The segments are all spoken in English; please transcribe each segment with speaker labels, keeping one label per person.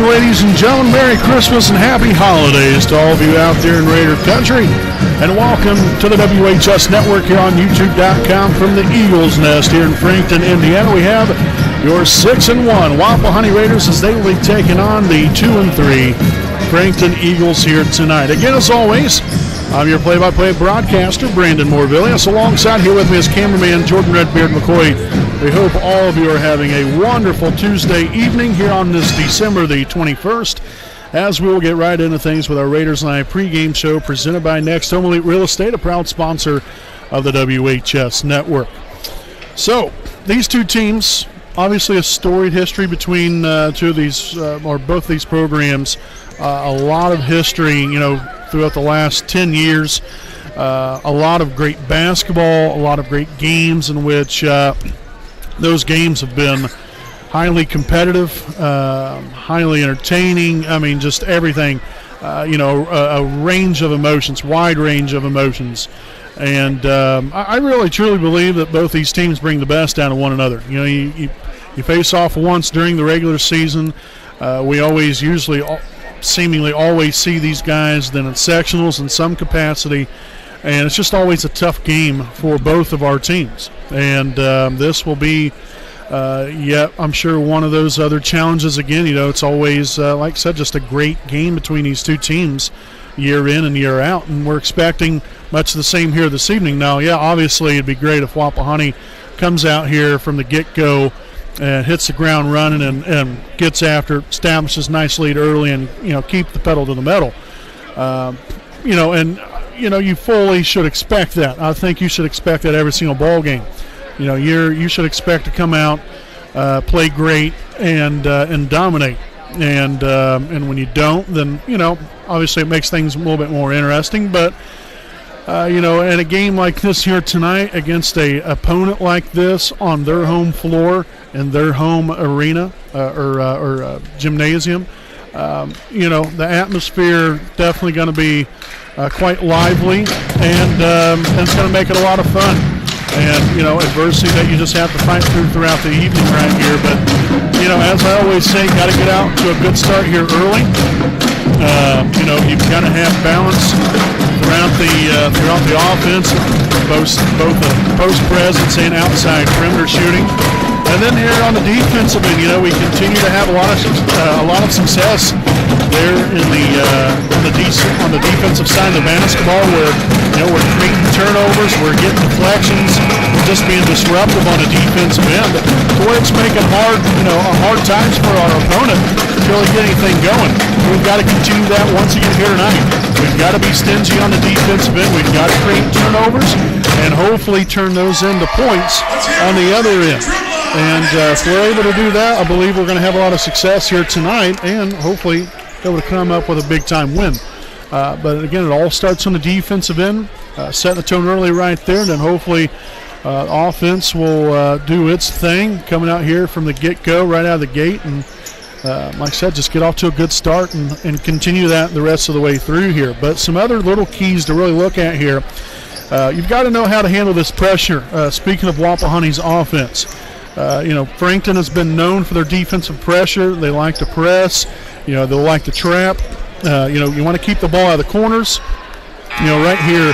Speaker 1: ladies and gentlemen. Merry Christmas and Happy Holidays to all of you out there in Raider Country. And welcome to the WHS Network here on YouTube.com from the Eagles Nest here in Frankton, Indiana. We have your 6-1 Wapahani Raiders as they will be taking on the 2-3 Frankton Eagles here tonight. Again, as always, I'm your play-by-play broadcaster, Brandon Morvillius. Alongside here with me is cameraman Jordan Redbeard McCoy. We hope all of you are having a wonderful Tuesday evening here on this December the 21st, as we will get right into things with our Raiders Live pregame show presented by Next Home Elite Real Estate, a proud sponsor of the WHS Network. So, these two teams, obviously a storied history between two of these, or both these programs. A lot of history, throughout the last 10 years. A lot of great basketball, a lot of great games in which those games have been highly competitive, highly entertaining. I mean, just everything, a range of emotions, wide range of emotions. And I really, truly believe that both these teams bring the best out of one another. You face off once during the regular season. We always seemingly always see these guys then at sectionals in some capacity, and it's just always a tough game for both of our teams. And this will be I'm sure one of those other challenges again. It's always like I said, just a great game between these two teams year in and year out, and we're expecting much the same here this evening. Now, obviously it'd be great if Wapahani comes out here from the get-go and hits the ground running and gets after, establishes a nice lead early, and keep the pedal to the metal. You fully should expect that. I think you should expect that every single ball game. You should expect to come out, play great, and dominate. And when you don't, then obviously it makes things a little bit more interesting. But in a game like this here tonight against a opponent like this on their home floor in their home arena or gymnasium, the atmosphere definitely going to be quite lively, and it's going to make it a lot of fun. And, adversity that you just have to fight throughout the evening right here. But, as I always say, got to get out to a good start here early. You've got to have balance throughout the offense, both the post presence and outside perimeter shooting. And then here on the defensive end, we continue to have a lot of success there on the defensive side of the basketball, where we're creating turnovers, we're getting deflections, we're just being disruptive on the defensive end, to where it's making hard times for our opponent to really get anything going. We've got to continue that once again here tonight. We've got to be stingy on the defensive end. We've got to create turnovers and hopefully turn those into points on the other end. And if we're able to do that, I believe we're going to have a lot of success here tonight, and hopefully be able to come up with a big-time win. But again, it all starts on the defensive end, setting the tone early right there, and then hopefully offense will do its thing, coming out here from the get-go, right out of the gate, and like I said, just get off to a good start and continue that the rest of the way through here. But some other little keys to really look at here. You've got to know how to handle this pressure. Speaking of Wapahani's offense, Frankton has been known for their defensive pressure. They like to press. They like to trap. You want to keep the ball out of the corners. Right here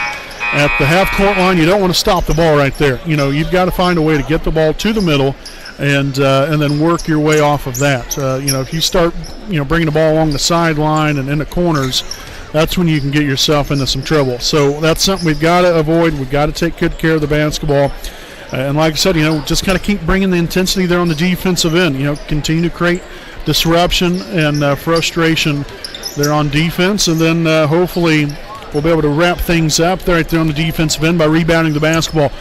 Speaker 1: at the half-court line, you don't want to stop the ball right there. You've got to find a way to get the ball to the middle and then work your way off of that. If you start, bringing the ball along the sideline and in the corners, that's when you can get yourself into some trouble. So that's something we've got to avoid. We've got to take good care of the basketball. And like I said, just kind of keep bringing the intensity there on the defensive end. Continue to create disruption and frustration there on defense. And then hopefully we'll be able to wrap things up right there on the defensive end by rebounding the basketball.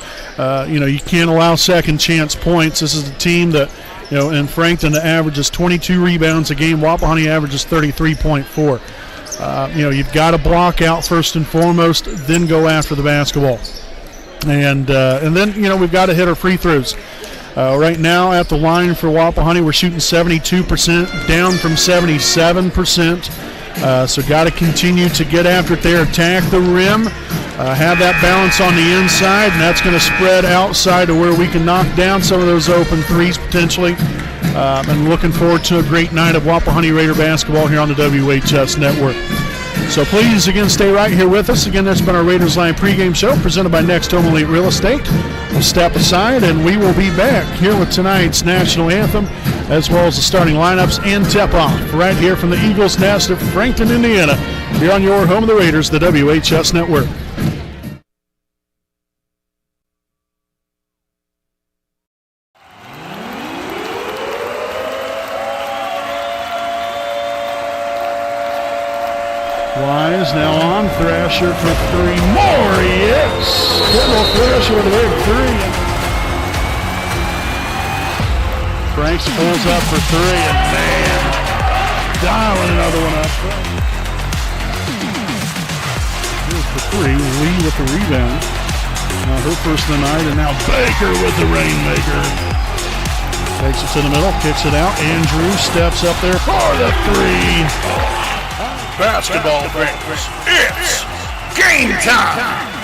Speaker 1: You can't allow second chance points. This is a team that, in Frankton, averages 22 rebounds a game. Wapahani averages 33.4. You've got to block out first and foremost, then go after the basketball. And then, we've got to hit our free throws. Right now at the line for Wapahani, we're shooting 72%, down from 77%. So got to continue to get after it there, attack the rim, have that balance on the inside, and that's going to spread outside to where we can knock down some of those open threes potentially. And looking forward to a great night of Wapahani Raider basketball here on the WHS Network. So please, again, stay right here with us. Again, that's been our Raiders Line pregame show presented by Next Home Elite Real Estate. We'll step aside, and we will be back here with tonight's national anthem, as well as the starting lineups and tip-off right here from the Eagles' Nest of Frankton, Indiana, here on your home of the Raiders, the WHS Network. Wise now on Thrasher for three more. Yes! Kendall Thrasher with a big three. Franks pulls up for three, and man, dialing another one up. Here's the three. Lee with the rebound. Now her first of the night, and now Baker with the rainmaker. Takes it to the middle, kicks it out. Andrew steps up there for the three. Basketball fans, it's game time!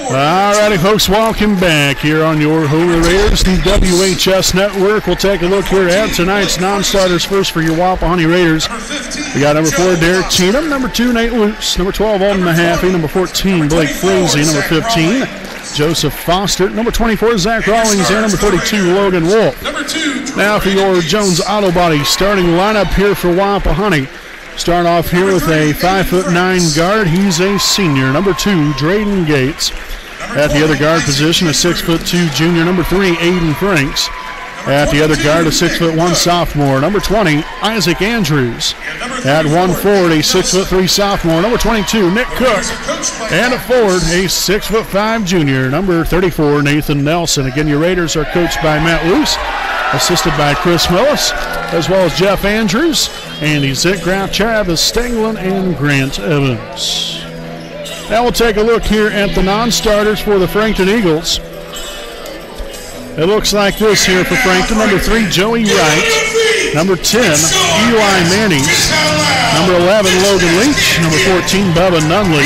Speaker 1: All righty, folks, welcome back here on your home of the Raiders, the WHS Network. We'll take a look here at tonight's non-starters. First for your Wapahani Raiders, we got number 4, Derek Cheatham, number 2, Nate Luce, number 12, Alden Mahaffey, number 14, Blake Frazee, number 15, Joseph Foster, number 24, Zach Rawlings, and number 32, Logan Wolf. Now for your Jones Auto Body starting lineup here for Wapahani. Start off here with a 5'9" guard. He's a senior. Number 2, Drayden Gates. At the other guard position, a 6'2" junior. Number 3, Aiden Franks. At the other guard, a 6'1" sophomore. Number 20, Isaac Andrews. At 1 forward, a 6'3" sophomore. Number 22, Nick Cook. And at forward, a 6'5" junior. Number 34, Nathan Nelson. Again, your Raiders are coached by Matt Luce, assisted by Chris Millis, as well as Jeff Andrews, Andy Zitgraff, Travis Stenglin, and Grant Evans. Now we'll take a look here at the non-starters for the Frankton Eagles. It looks like this here for Frankton. Number 3, Joey Wright. Number 10, Eli Mannings. Number 11, Logan Leach. Number 14, Bubba Nunley.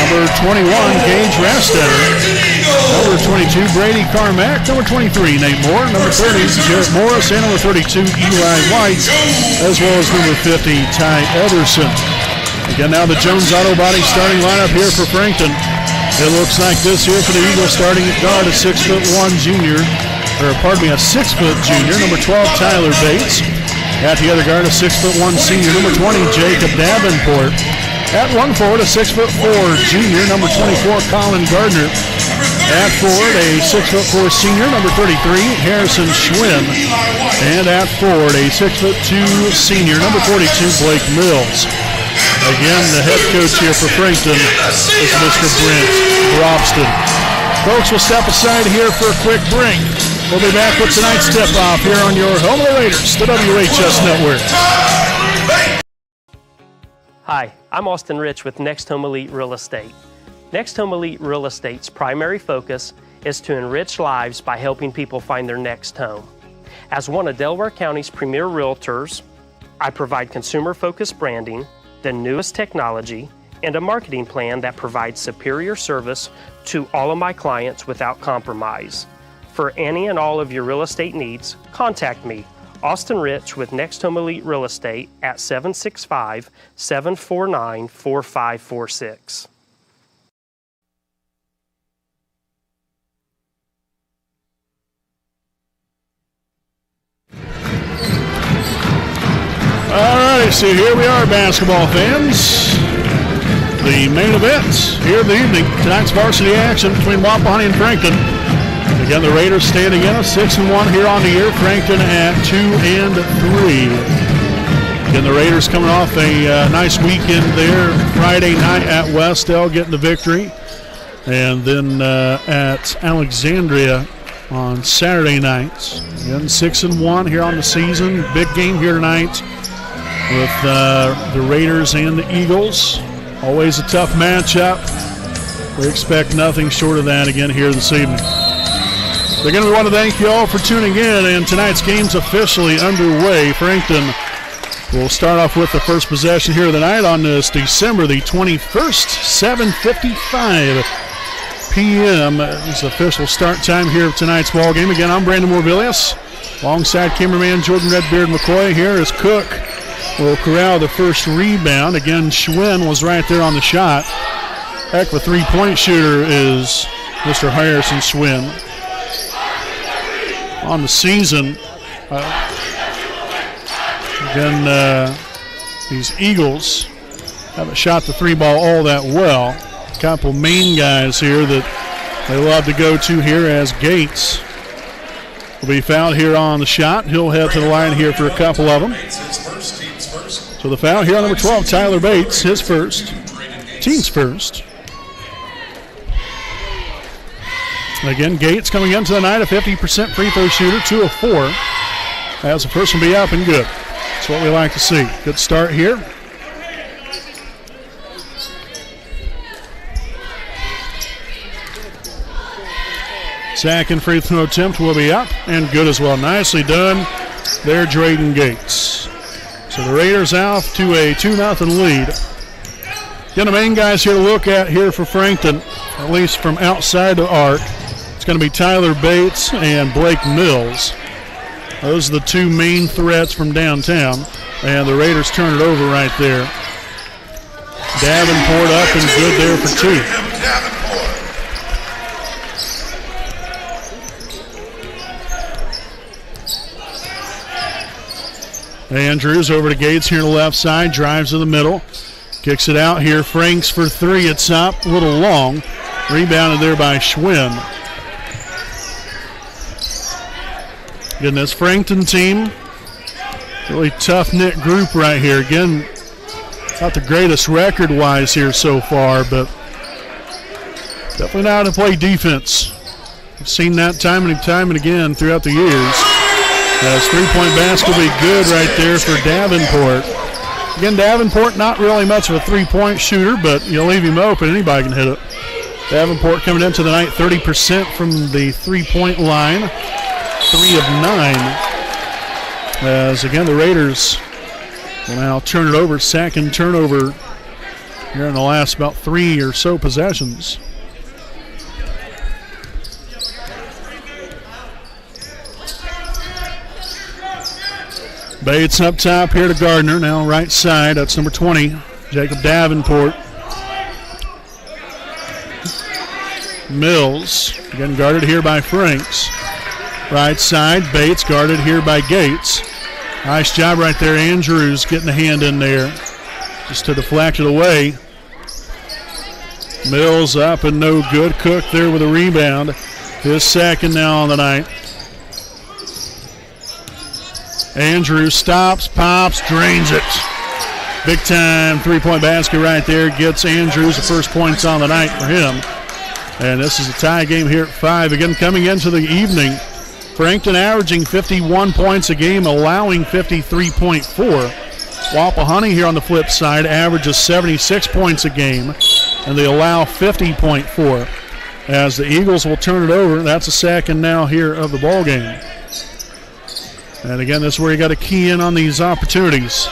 Speaker 1: Number 21, Gage Rastetter. Number 22, Brady Carmack. Number 23, Nate Moore. Number 30, Jarrett Morris. And number 32, Eli White, as well as number 50, Ty Ederson. Again, now the Jones Auto Body starting lineup here for Frankton. It looks like this here for the Eagles, starting at guard, a 6'1" junior, a 6-foot junior, number 12, Tyler Bates. At the other guard, a 6'1" senior, number 20, Jacob Davenport. At 1 forward, a 6'4" junior, number 24, Colin Gardner. At forward, a 6'4" senior, number 33, Harrison Schwinn. And at forward, a 6'2" senior, number 42, Blake Mills. Again, the head coach here for Frankton is Mr. Brent Robston. Folks, we'll step aside here for a quick break. We'll be back with tonight's tip-off here on your home of the Raiders, the WHS Network.
Speaker 2: Hi, I'm Austin Rich with Next Home Elite Real Estate. Next Home Elite Real Estate's primary focus is to enrich lives by helping people find their next home. As one of Delaware County's premier realtors, I provide consumer-focused branding, the newest technology, and a marketing plan that provides superior service to all of my clients without compromise. For any and all of your real estate needs, contact me, Austin Rich with Next Home Elite Real Estate at 765-749-4546.
Speaker 1: All right, so here we are, basketball fans. The main event here of the evening. Tonight's varsity action between Wapahani and Frankton. Again, the Raiders standing in at 6-1 here on the year. Frankton at 2-3. Again, the Raiders coming off a nice weekend there. Friday night at Westell getting the victory. And then at Alexandria on Saturday nights. Again, 6-1 here on the season. Big game here tonight with the Raiders and the Eagles. Always a tough matchup. We expect nothing short of that again here this evening. Again, we want to thank you all for tuning in, and tonight's game's officially underway. Frankton will start off with the first possession here of the night on this December the 21st, 7:55 p.m. is the official start time here of tonight's ball game. Again, I'm Brandon Morbilius. Alongside cameraman Jordan Redbeard McCoy. Here is Cook. Will corral the first rebound. Again, Schwinn was right there on the shot. Heck of a three-point shooter is Mr. Harrison Schwinn. On the season, again, these Eagles haven't shot the three ball all that well. A couple main guys here that they love to go to here as Gates will be fouled here on the shot. He'll head to the line here for a couple of them. So the foul here on number 12, Tyler Bates, his first, team's first. Again, Gates coming into the night, a 50% free throw shooter, 2 of 4. As the first one be up and good. That's what we like to see. Good start here. Second free throw attempt will be up and good as well. Nicely done there, Drayden Gates. So the Raiders off to a 2-0 lead. Again, the main guys here to look at here for Frankton, at least from outside the arc, it's going to be Tyler Bates and Blake Mills. Those are the two main threats from downtown, and the Raiders turn it over right there. Davenport up and good there for 2. Andrews over to Gates here on the left side, drives to the middle, kicks it out here. Franks for 3, it's up, a little long. Rebounded there by Schwinn. Again, this Frankton team, really tough-knit group right here. Again, not the greatest record-wise here so far, but definitely know how to play defense. We've seen that time and time and again throughout the years. As three-point basket will be good right there for Davenport. Again, Davenport not really much of a three-point shooter, but you leave him open, anybody can hit it. Davenport coming into the night 30% from the three-point line, 3 of 9. As again, the Raiders will now turn it over, second turnover here in the last about 3 or so possessions. Bates up top here to Gardner, now right side, that's number 20, Jacob Davenport. Mills, again guarded here by Franks. Right side, Bates guarded here by Gates. Nice job right there, Andrews getting a hand in there just to deflect it away. Mills up and no good. Cook there with a rebound. His second now on the night. Andrews stops, pops, drains it. Big time three-point basket right there. Gets Andrews the first points on the night for him. And this is a tie game here at 5. Again, coming into the evening, Frankton averaging 51 points a game, allowing 53.4. Wapahani here on the flip side averages 76 points a game, and they allow 50.4. As the Eagles will turn it over, that's a second now here of the ball game. And again, this is where you got to key in on these opportunities.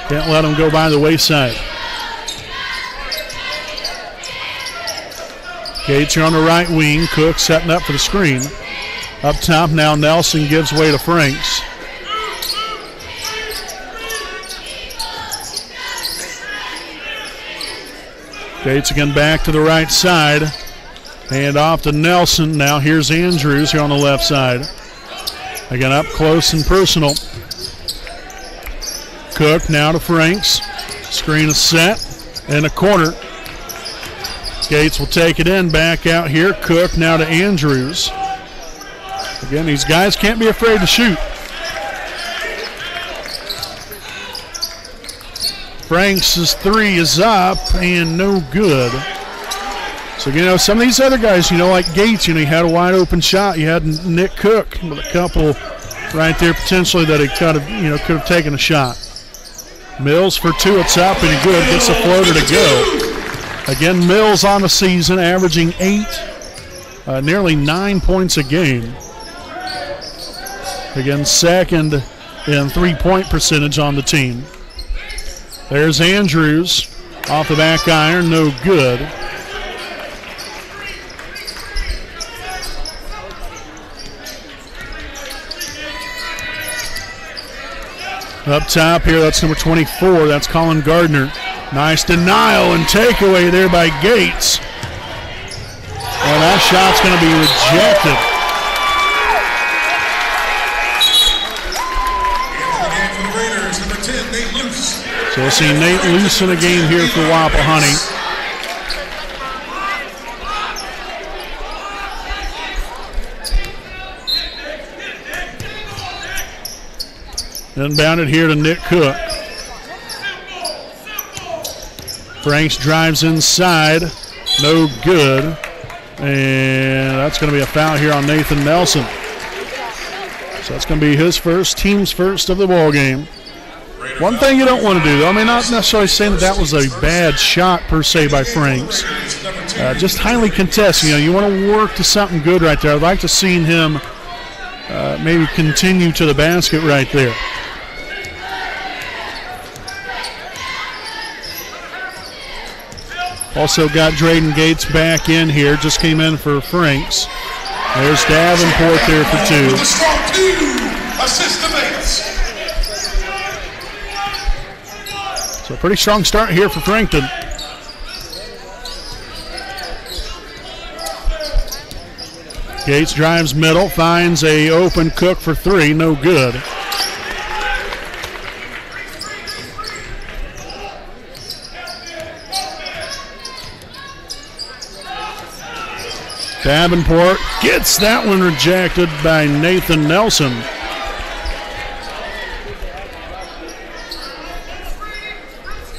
Speaker 1: Can't let them go by the wayside. Gates here on the right wing. Cook setting up for the screen. Up top now, Nelson gives way to Franks. Gates again back to the right side. Hand off to Nelson. Now here's Andrews here on the left side. Again, up close and personal. Cook now to Franks. Screen is set in the corner. Gates will take it in, back out here. Cook now to Andrews. Again, these guys can't be afraid to shoot. Franks' three is up and no good. So, some of these other guys, like Gates, he had a wide open shot. You had Nick Cook with a couple right there potentially that he could have taken a shot. Mills for two, it's up and good. Gets the floater to go. Again, Mills on the season, averaging 8, nearly 9 points a game. Again, second in three-point percentage on the team. There's Andrews off the back iron, no good. Up top here, that's number 24. That's Colin Gardner. Nice denial and takeaway there by Gates. And that shot's going to be rejected. So we'll see Nate Luce in the game here for Wapahani. Inbounded here to Nick Cook. Franks drives inside. No good. And that's going to be a foul here on Nathan Nelson. So that's going to be his first, team's first of the ball game. One thing you don't want to do, though, not necessarily saying that was a bad shot per se by Franks. Just highly contested. You want to work to something good right there. I'd like to see him maybe continue to the basket right there. Also got Drayden Gates back in here. Just came in for Franks. There's Davenport there for two. So a pretty strong start here for Frankton. Gates drives middle, finds a open Cook for three, no good. Davenport gets that one rejected by Nathan Nelson.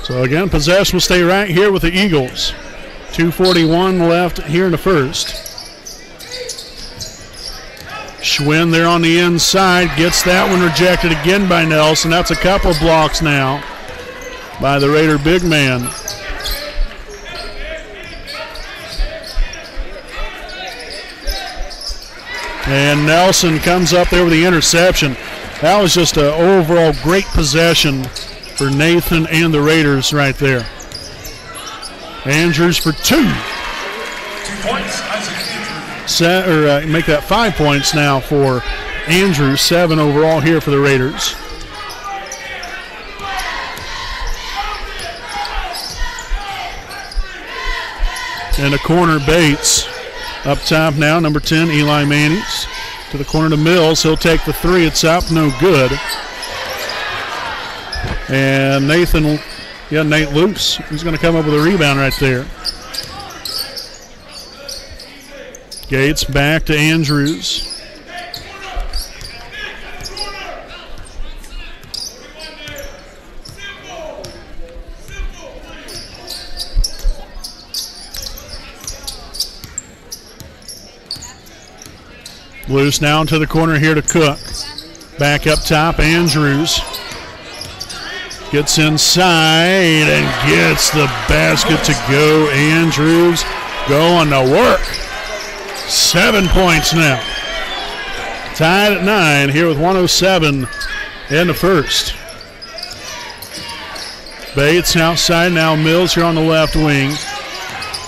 Speaker 1: So again, possession will stay right here with the Eagles. 2:41 left here in the first. Schwinn there on the inside, gets that one rejected again by Nelson. That's a couple blocks now by the Raider big man. And Nelson comes up there with the interception. That was just an overall great possession for Nathan and the Raiders right there. Andrews for two. 2 points, make that 5 points now for Andrews. 7 overall here for the Raiders. In the corner, Bates. Up top now, number 10, Eli Mannings. To the corner to Mills. He'll take the three. It's up, no good. And Nate Luce. He's going to come up with a rebound right there. Gates back to Andrews. Loose now into the corner here to Cook. Back up top, Andrews. Gets inside and gets the basket to go. Andrews going to work. 7 points now. Tied at 9 here with 1:07 in the first. Bates outside now. Mills here on the left wing.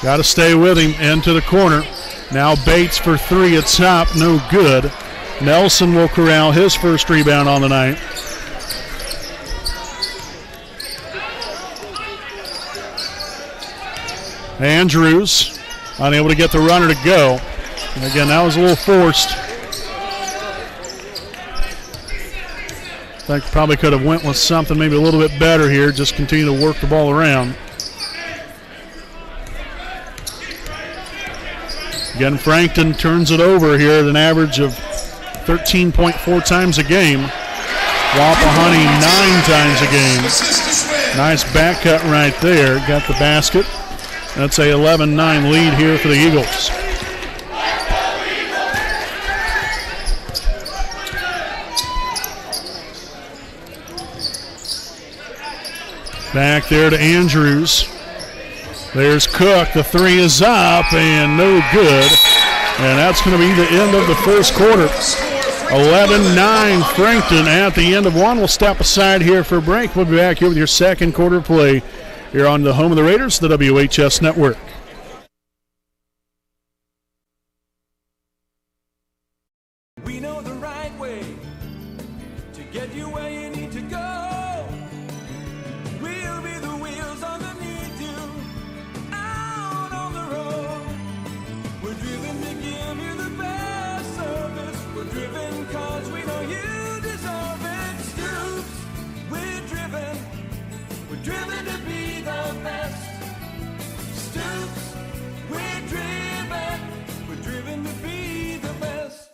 Speaker 1: Got to stay with him into the corner. Now Bates for three at top. No good. Nelson will corral his first rebound on the night. Andrews unable to get the runner to go. And again, that was a little forced. I think probably could have went with something maybe a little bit better here. Just continue to work the ball around. Again, Frankton turns it over here at an average of 13.4 times a game. Wapahani 9 times a game. Nice back cut right there. Got the basket. That's a 11-9 lead here for the Eagles. Back there to Andrews. There's Cook. The three is up and no good. And that's going to be the end of the first quarter. 11-9 Frankton at the end of one. We'll step aside here for a break. We'll be back here with your second quarter play here on the home of the Raiders, the WHS Network.
Speaker 3: We know the right way to get you where you need to go. We'll be the wheels underneath you out on the road. We're driven to give you the best service. We're driven cause we know you deserve it. Stoops, we're driven to be the best. Stoops, we're driven to be the best.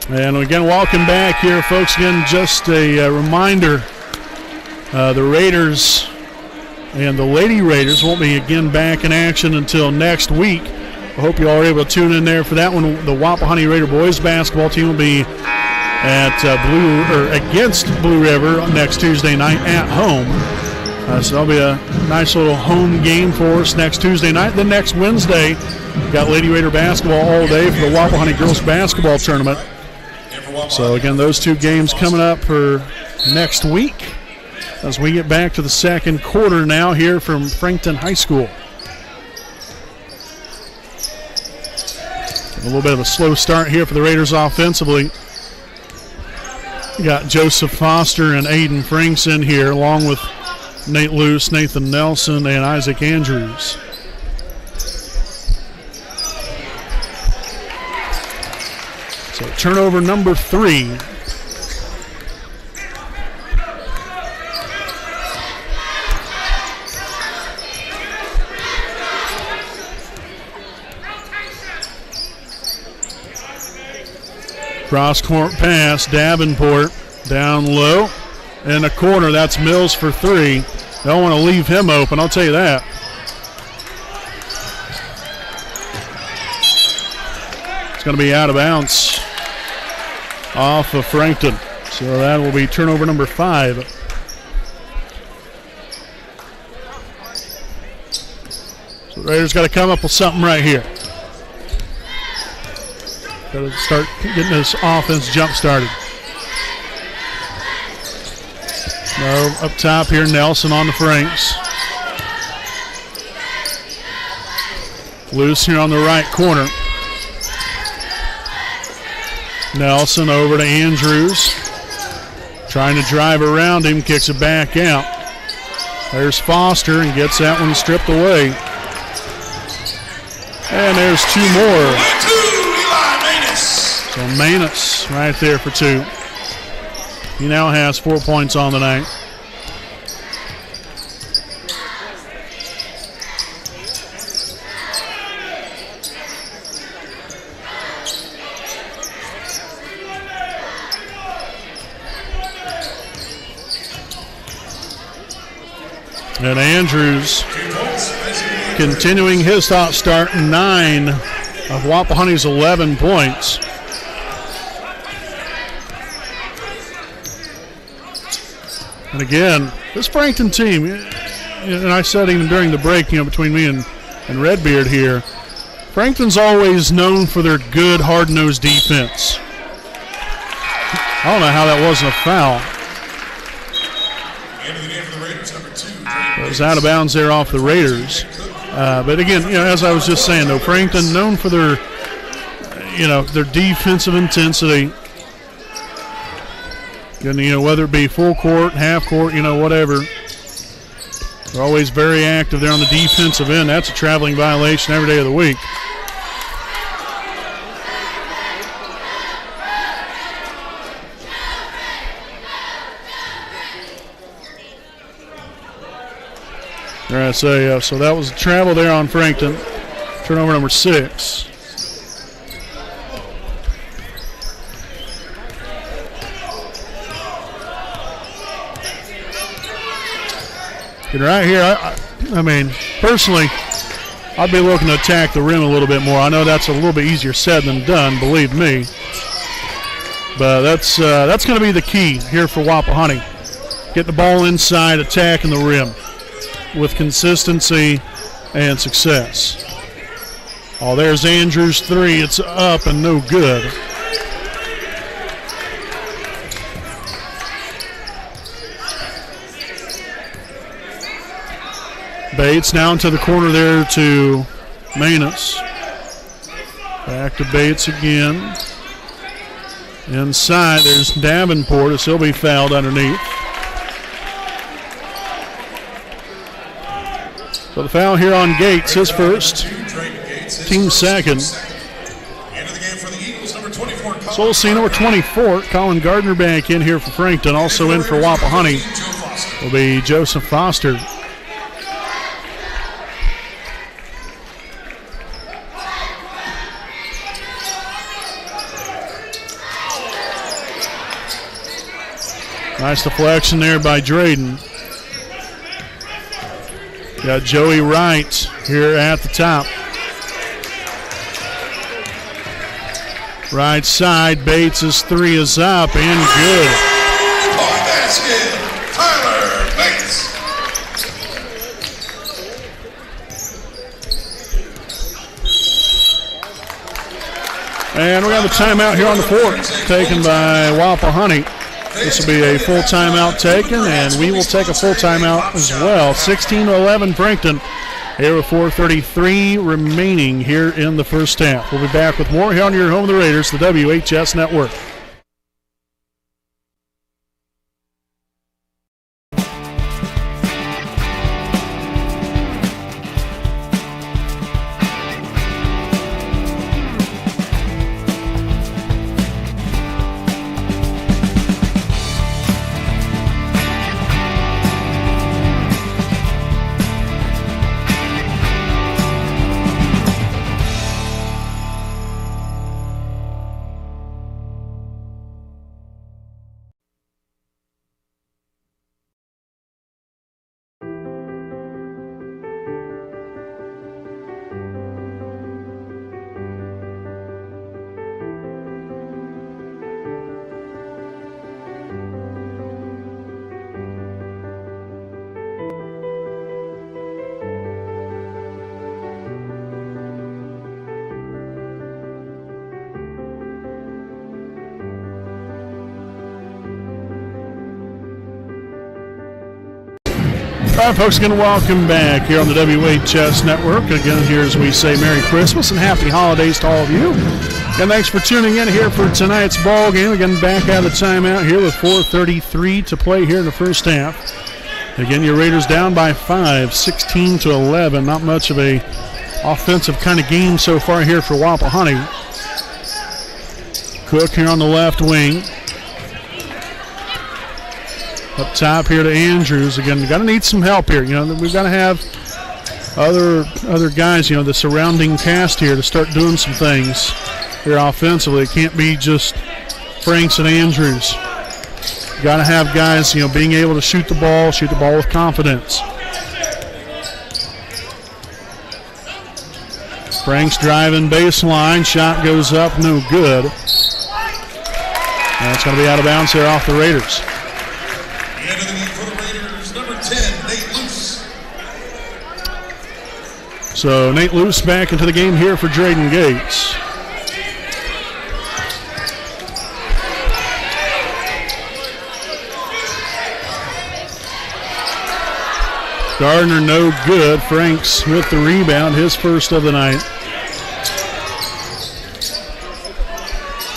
Speaker 1: And again, welcome back here, folks. Again, just a reminder, the Raiders and the Lady Raiders won't be again back in action until next week. I hope you all are able to tune in there for that one. The Wapahani Raider boys basketball team will be at against Blue River next Tuesday night at home. So that'll be a nice little home game for us next Tuesday night. Then next Wednesday, we've got Lady Raider basketball all day for the Wapahani girls basketball tournament. So again, those two games coming up for next week as we get back to the second quarter now here from Frankton High School. A little bit of a slow start here for the Raiders offensively. You got Joseph Foster and Aiden Franks in here, along with Nate Luce, Nathan Nelson, and Isaac Andrews. So turnover number 3. Cross-court pass, Davenport down low. In the corner, that's Mills for 3. Don't want to leave him open, I'll tell you that. It's going to be out of bounds off of Frankton. So that will be turnover number 5. So the Raiders got to come up with something right here. Got to start getting this offense jump started. No, up top here, Nelson on the Franks. Loose here on the right corner. Nelson over to Andrews. Trying to drive around him, kicks it back out. There's Foster and gets that one stripped away. And there's 2 more. So Manus right there for 2. He now has 4 points on the night. And Andrews continuing his hot start, 9 of Wapahani's 11 points. And again, this Frankton team, and I said even during the break, between me and Redbeard here, Frankton's always known for their good, hard-nosed defense. I don't know how that wasn't a foul. It was out of bounds there off the Raiders. But again, as I was just saying, though, Frankton known for their defensive intensity. And, whether it be full court, half court, whatever. They're always very active there on the defensive end. That's a traveling violation every day of the week. All right, so that was a travel there on Frankton. Turnover number 6. And right here, I mean, personally, I'd be looking to attack the rim a little bit more. I know that's a little bit easier said than done, believe me. But that's going to be the key here for Wapahani. Get the ball inside, attacking the rim with consistency and success. Oh, there's Andrews' 3. It's up and no good. Bates now into the corner there to Manus. Back to Bates again. Inside, there's Davenport. He'll be fouled underneath. So the foul here on Gates, his first, team second. So we'll see number 24, Colin Gardner back in here for Frankton. Also in for Wapahani will be Joseph Foster. Nice deflection there by Drayden. Got Joey Wright here at the top. Right side, Bates' 3 is up and good.
Speaker 4: On basket, Tyler Bates.
Speaker 1: And we have a timeout here on the court, taken by Wapahani. This will be a full timeout taken, and we will take a full timeout as well. 16-11 Frankton. Here with 4:33 remaining here in the first half. We'll be back with more here on your home of the Raiders, the WHS Network. All right, folks, going to welcome back here on the WHS Network. Again, here as we say Merry Christmas and Happy Holidays to all of you. And thanks for tuning in here for tonight's ball game. Again, back out of the timeout here with 4:33 to play here in the first half. Again, your Raiders down by 5, 16-11. Not much of a offensive kind of game so far here for Wapahani. Cook here on the left wing. Up top here to Andrews. Again, got to need some help here. We've got to have other guys, the surrounding cast here to start doing some things here offensively. It can't be just Franks and Andrews. Got to have guys, being able to shoot the ball with confidence. Franks driving baseline. Shot goes up, no good. That's going to be out of bounds there off the Raiders.
Speaker 4: The end of the game for the Raiders, number 10, Nate Luce.
Speaker 1: So Nate Luce back into the game here for Drayden Gates. Gardner no good. Franks with the rebound, his first of the night.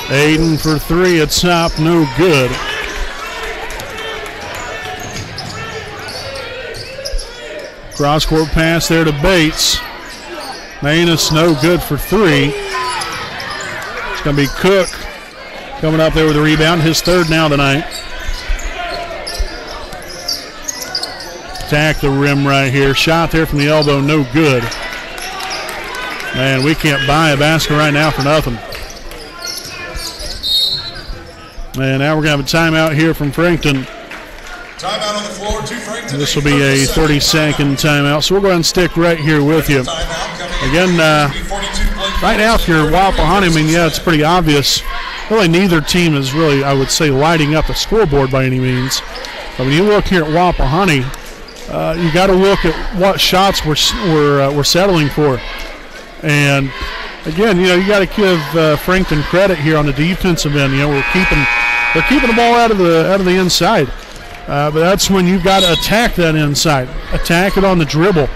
Speaker 1: Aiden for three at top, no good. Cross-court pass there to Bates. Manus no good for three. It's going to be Cook coming up there with the rebound, his third now tonight. Attack the rim right here. Shot there from the elbow, no good. Man, we can't buy a basket right now for nothing. And now we're going to have a timeout here from Frankton.
Speaker 4: Timeout on the floor to Frankton.
Speaker 1: This will be a 30-second timeout. So we'll go ahead and stick right here with you. Again, right now if you're Wapahani, I mean, yeah, it's pretty obvious. Really neither team is really, I would say, lighting up the scoreboard by any means. But when you look here at Wapahani, you got to look at what shots we're settling for. And again, you know, you got to give Frankton credit here on the defensive end. You know, they're keeping the ball out of the inside, but that's when you've got to attack that inside, attack it on the dribble,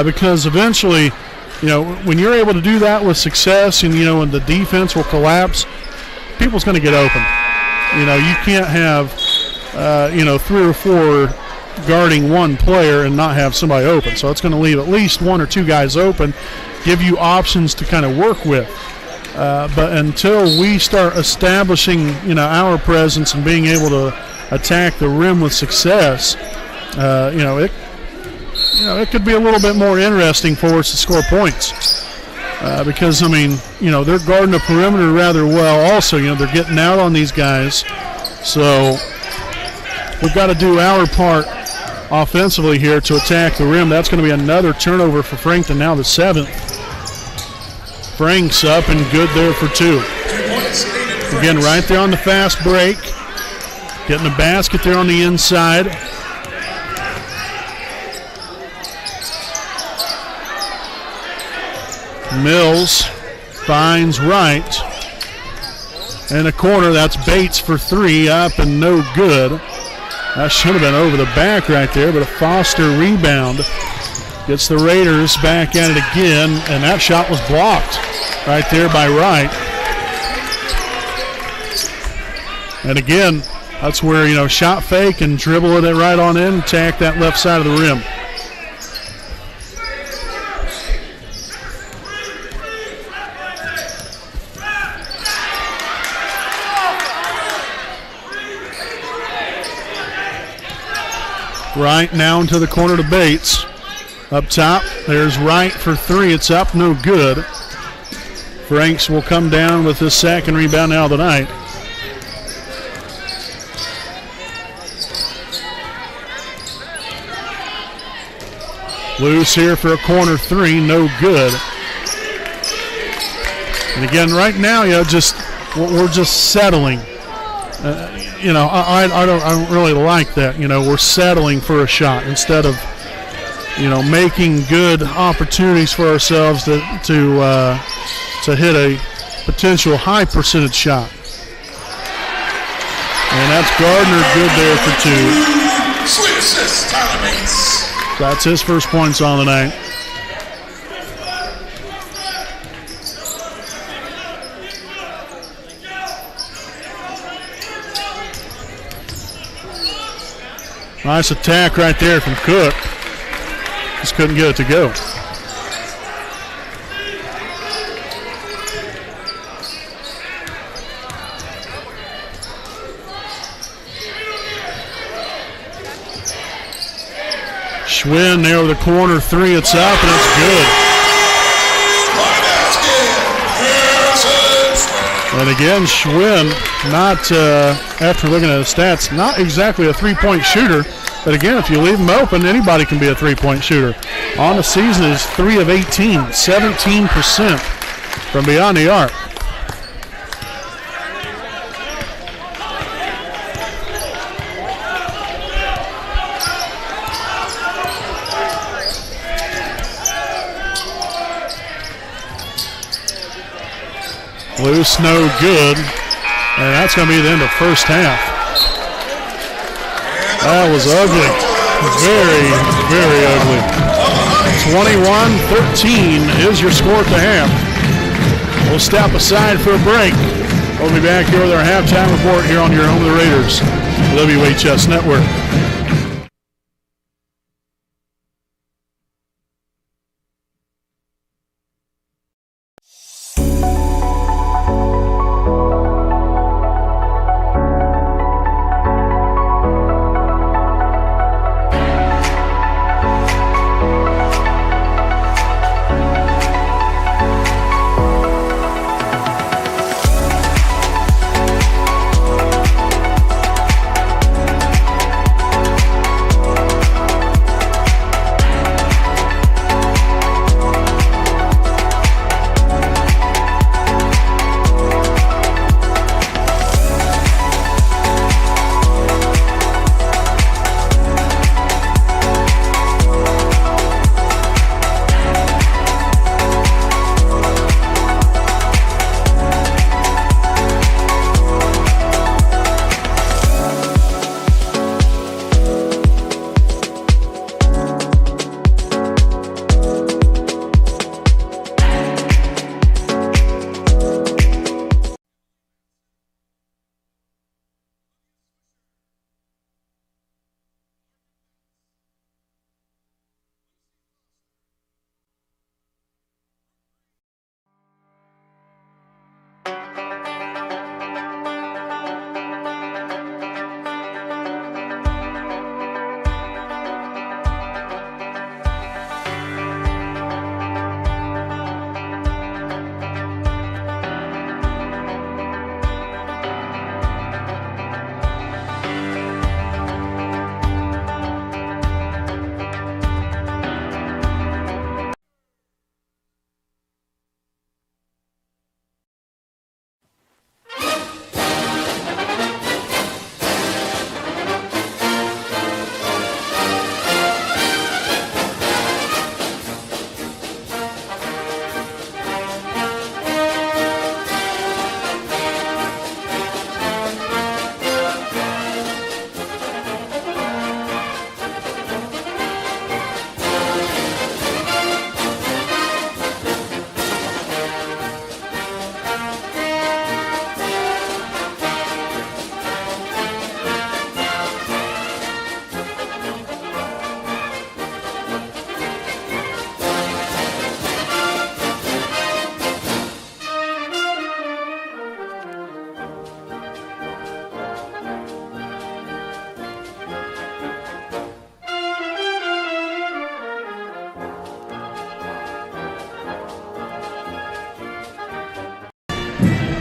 Speaker 1: because eventually, you know, when you're able to do that with success, and you know, when the defense will collapse, people's going to get open. You know, you can't have you know, 3 or 4 guarding one player and not have somebody open. So it's going to leave at least 1 or 2 guys open, give you options to kind of work with. But until we start establishing, you know, our presence and being able to attack the rim with success, you know, it could be a little bit more interesting for us to score points. Because, I mean, you know, they're guarding the perimeter rather well also. You know, they're getting out on these guys. So we've got to do our part offensively here to attack the rim. That's going to be another turnover for Frankton, now the 7th. Franks up and good there for 2. Again, right there on the fast break. Getting a basket there on the inside. Mills finds Wright. In a corner, that's Bates for 3, up and no good. That should have been over the back right there, but a Foster rebound gets the Raiders back at it again, and that shot was blocked right there by Wright. And again, that's where, you know, shot fake and dribble it right on in, attack that left side of the rim. Wright now into the corner to Bates. Up top, there's Wright for 3. It's up, no good. Franks will come down with his second rebound now of the night. Loose here for a corner 3, no good. And again, right now, you know, we're just settling. You know, I don't really like that. You know, we're settling for a shot instead of, you know, making good opportunities for ourselves to hit a potential high percentage shot. And that's Gardner good there for 2.
Speaker 4: Sweet assist, Tyler Bates.
Speaker 1: That's his first points on the night. Nice attack right there from Cook. Just couldn't get it to go. Schwinn there with a corner 3. It's up and it's good. And again, Schwinn, not after looking at his stats, not exactly a 3-point shooter, But again, if you leave them open, anybody can be a three-point shooter. On the season is 3 of 18, 17% from beyond the arc. Loose, no good. And that's going to be the end of first half. That was ugly. Very, very ugly. 21-13 is your score at the half. We'll step aside for a break. We'll be back here with our halftime report here on your Home of the Raiders, WHS Network.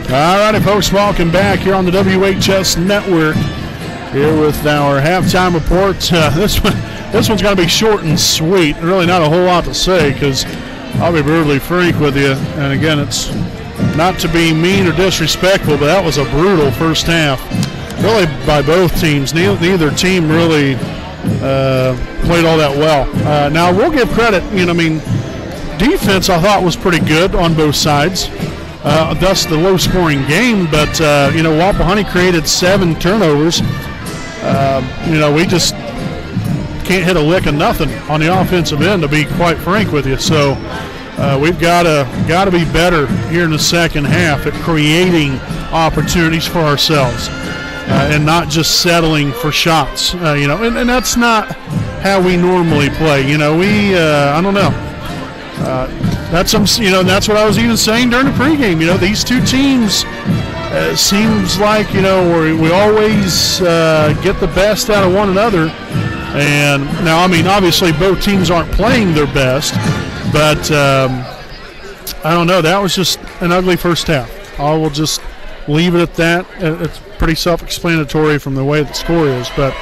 Speaker 1: All righty, folks, welcome back here on the WHS Network. Here with our halftime report. This one's going to be short and sweet. Really not a whole lot to say because I'll be brutally frank with you. And again, it's not to be mean or disrespectful, but that was a brutal first half, really by both teams. Neither team really played all that well. Now we'll give credit. Defense I thought was pretty good on both sides. Thus the low-scoring game, but Wapahani created 7 turnovers. We just can't hit a lick of nothing on the offensive end, to be quite frank with you. So we've got to be better here in the second half at creating opportunities for ourselves and not just settling for shots. And that's not how we normally play. I don't know. That's what I was even saying during the pregame. These two teams seems like we always get the best out of one another. And now, obviously both teams aren't playing their best, but I don't know. That was just an ugly first half. I will just leave it at that. It's pretty self-explanatory from the way the score is, but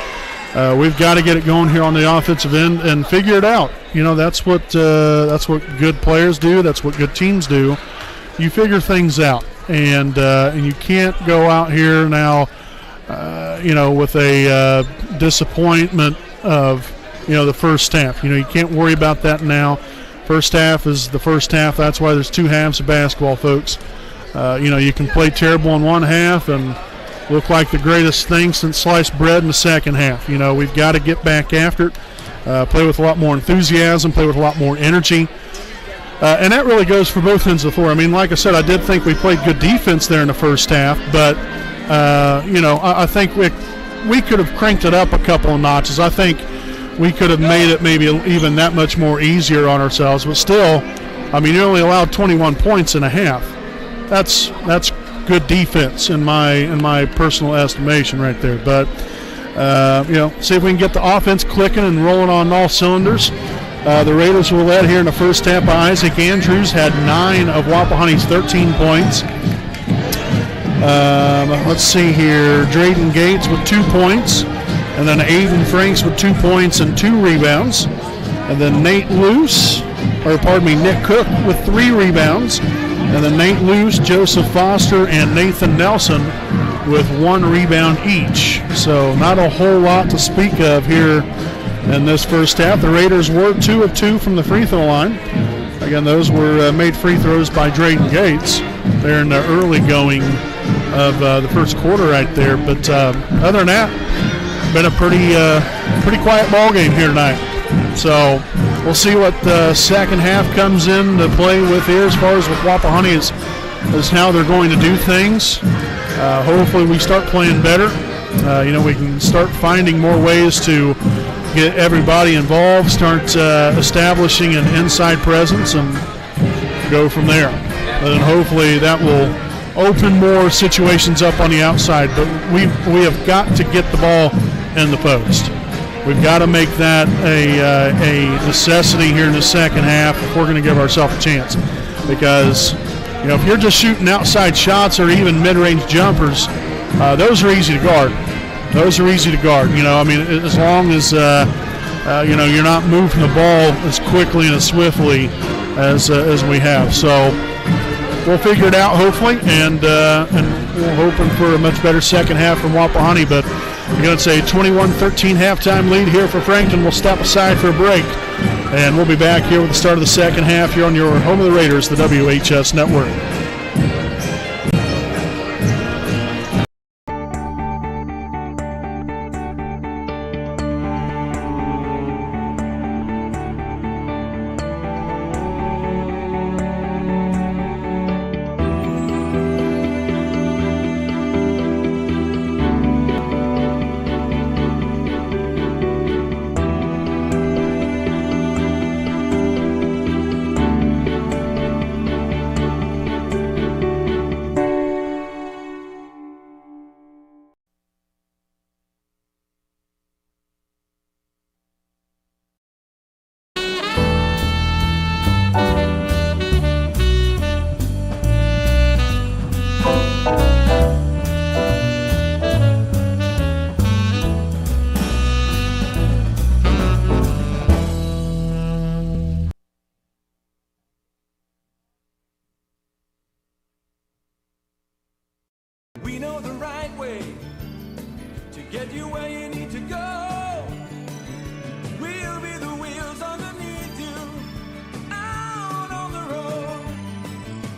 Speaker 1: we've got to get it going here on the offensive end and figure it out. That's what good players do. That's what good teams do. You figure things out, and you can't go out here now, with a disappointment of the first half. You can't worry about that now. First half is the first half. That's why there's two halves of basketball, folks. You can play terrible in one half and look like the greatest thing since sliced bread in the second half. We've got to get back after it, play with a lot more enthusiasm, play with a lot more energy. And that really goes for both ends of the floor. I mean, like I said, I did think we played good defense there in the first half, but, I think we could have cranked it up a couple of notches. I think we could have made it maybe even that much more easier on ourselves. But still, I mean, you only allowed 21 points in a half. That's good defense in my personal estimation right there. But, see if we can get the offense clicking and rolling on all cylinders. The Raiders were led here in the first half by Isaac Andrews, had 9 of Wapahani's 13 points. Let's see here. Drayden Gates with 2 points. And then Aiden Franks with 2 points and 2 rebounds. And then Nick Cook with 3 rebounds. And then Nate Luce, Joseph Foster, and Nathan Nelson with 1 rebound each. So not a whole lot to speak of here in this first half. The Raiders were 2 of 2 from the free throw line. Again, those were made free throws by Drayden Gates there in the early going of the first quarter right there. But other than that, been a pretty quiet ball game here tonight. So we'll see what the second half comes in to play with here as far as with Wapahani is how they're going to do things. Hopefully we start playing better. We can start finding more ways to get everybody involved, start establishing an inside presence, and go from there. And then hopefully that will open more situations up on the outside. But we have got to get the ball in the post. We've got to make that a necessity here in the second half if we're going to give ourselves a chance. Because, if you're just shooting outside shots or even mid-range jumpers, those are easy to guard. As long as, you're not moving the ball as quickly and as swiftly as we have. So we'll figure it out, hopefully, and we're hoping for a much better second half from Wapahani. But I'm going to say 21-13 halftime lead here for Frankton. We'll step aside for a break, and we'll be back here with the start of the second half here on your home of the Raiders, the WHS Network.
Speaker 3: We know the right way to get you where you need to go. We'll be the wheels underneath you, out on the road.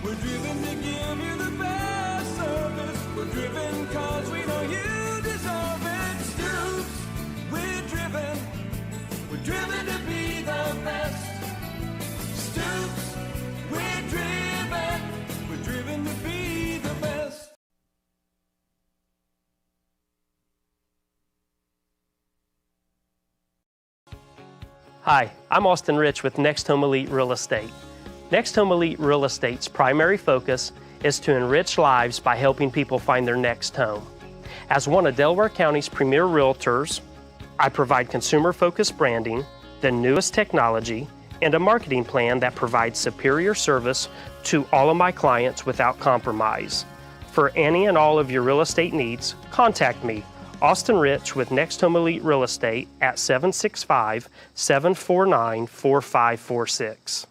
Speaker 3: We're driven to give you the best service. We're driven cause we know you deserve it. Stoops, we're driven to be the best. Stoops, we're driven to be the best.
Speaker 2: Hi, I'm Austin Rich with Next Home Elite Real Estate. Next Home Elite Real Estate's primary focus is to enrich lives by helping people find their next home. As one of Delaware County's premier realtors, I provide consumer-focused branding, the newest technology, and a marketing plan that provides superior service to all of my clients without compromise. For any and all of your real estate needs, contact me Austin Rich with Next Home Elite Real Estate at 765-749-4546.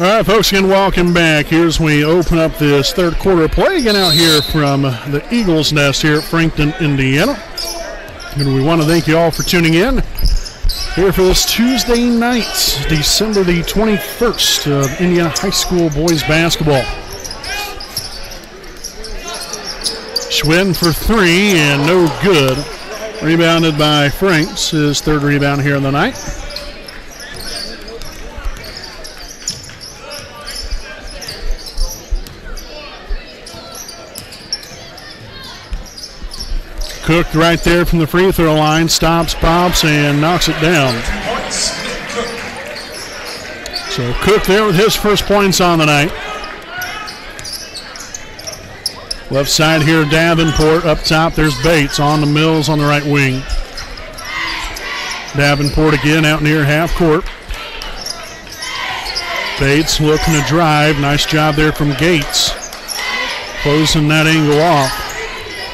Speaker 1: All right, folks, again, welcome back. Here's we open up this third quarter play again out here from the Eagles Nest here at Frankton, Indiana. And we want to thank you all for tuning in here for this Tuesday night, December the 21st of Indiana High School boys basketball. Schwinn for three and no good. Rebounded by Franks, his third rebound here in the night. Cook right there from the free throw line, stops, pops, and knocks it down. So Cook there with his first points on the night. Left side here, Davenport. Up top, there's Bates on the Mills on the right wing. Davenport again out near half court. Bates looking to drive. Nice job there from Gates. Closing that angle off.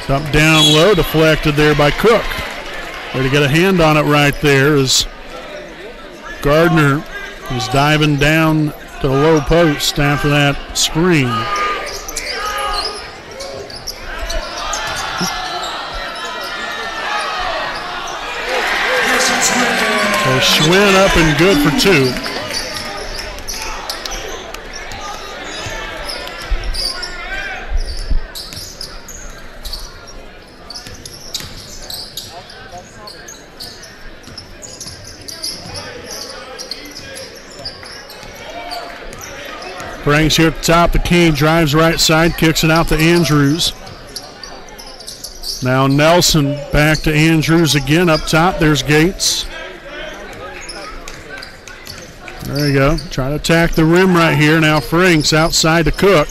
Speaker 1: Up down low, deflected there by Cook. Way to get a hand on it right there as Gardner was diving down to the low post after that screen. So Schwinn up and good for two. Franks here at the top. The King drives right side, kicks it out to Andrews. Now Nelson back to Andrews again up top. There's Gates. There you go. Try to attack the rim right here. Now Franks outside to Cook.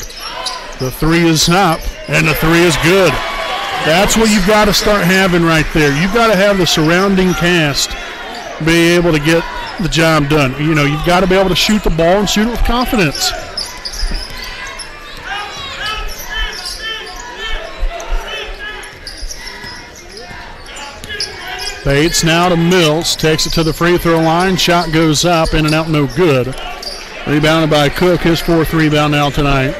Speaker 1: The three is up, and the three is good. That's what you've got to start having right there. You've got to have the surrounding cast be able to get the job done. You know, you've got to be able to shoot the ball and shoot it with confidence. Bates now to Mills, takes it to the free throw line. Shot goes up, in and out, no good. Rebounded by Cook, his fourth rebound now tonight.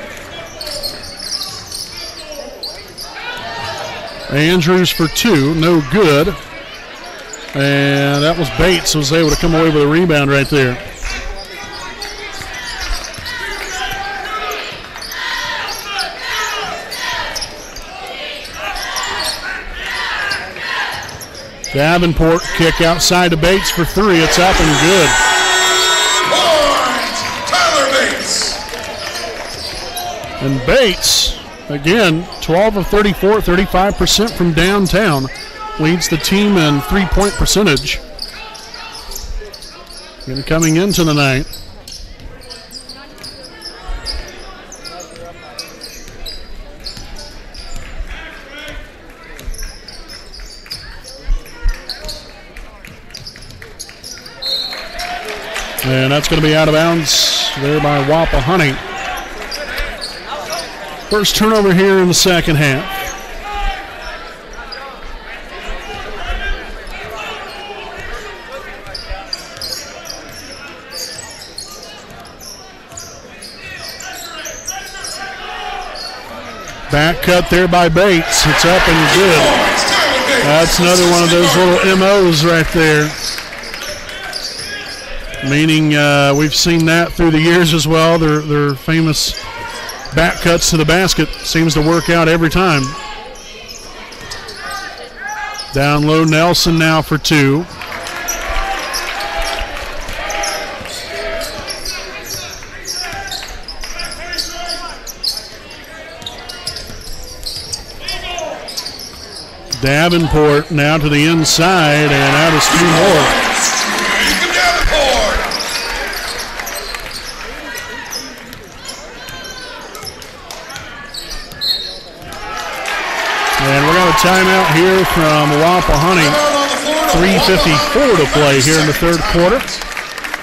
Speaker 1: Andrews for two, no good. And that was Bates, was able to come away with a rebound right there. Davenport kick outside to Bates for three. It's up and good.
Speaker 4: Point, Tyler Bates.
Speaker 1: And Bates, again, 12 of 34, 35% from downtown. Leads the team in three-point percentage. And coming into the night. And that's going to be out of bounds there by Wapahani. First turnover here in the second half. Back cut there by Bates. It's up and good. That's another one of those little MOs right there. Meaning we've seen that through the years as well. Their famous back cuts to the basket seems to work out every time. Down low, Nelson now for two. Davenport now to the inside, and out is two more. And we're going to timeout here from Wapahani. 3:54 to play here in the third quarter.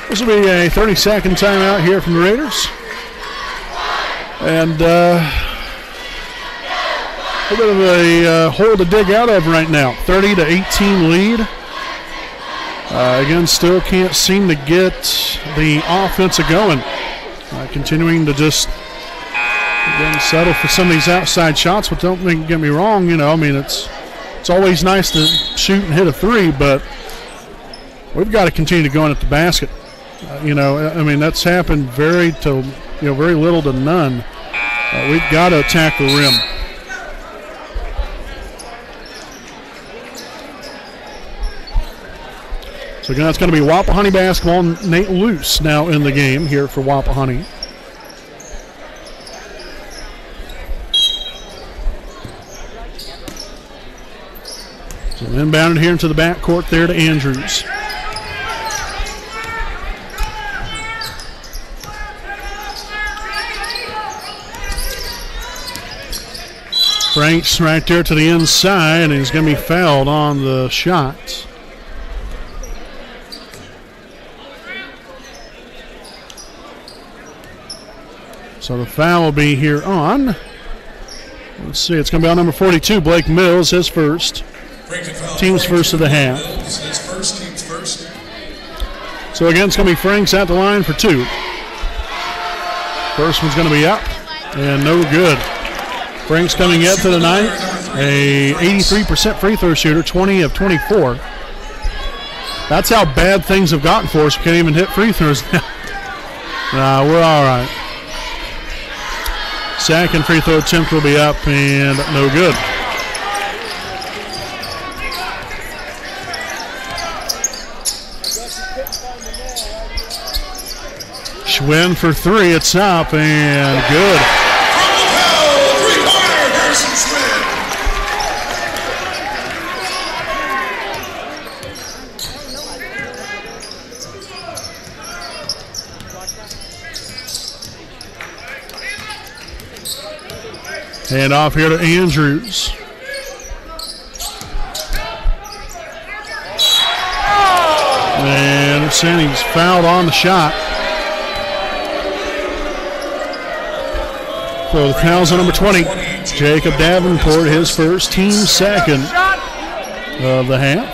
Speaker 1: This will be a 30-second timeout here from the Raiders. And a bit of a hole to dig out of right now. 30-18 lead. Again, still can't seem to get the offense going. Continuing to just again settle for some of these outside shots, but don't get me wrong, it's always nice to shoot and hit a three, but we've got to continue to go in at the basket. That's happened very little to none. We've got to attack the rim. So again, that's going to be Wapahani basketball. Nate Luce now in the game here for Wapahani. So inbounded here into the backcourt there to Andrews. Franks right there to the inside, and he's going to be fouled on the shot. So the foul will be here on. Let's see, it's going to be on number 42, Blake Mills, his first. Team's first of the half.
Speaker 4: Team's first.
Speaker 1: So again, it's going to be Franks at the line for two. First one's going to be up, and no good. Franks coming in to the night, a 83% free throw shooter, 20 of 24. That's how bad things have gotten for us. We can't even hit free throws now. We're all right. Second free throw attempt will be up and no good. Schwinn for three. It's up and good. Hand off here to Andrews. And it's saying he's fouled on the shot. So the foul's on number 20. Jacob Davenport, his first, team second of the half.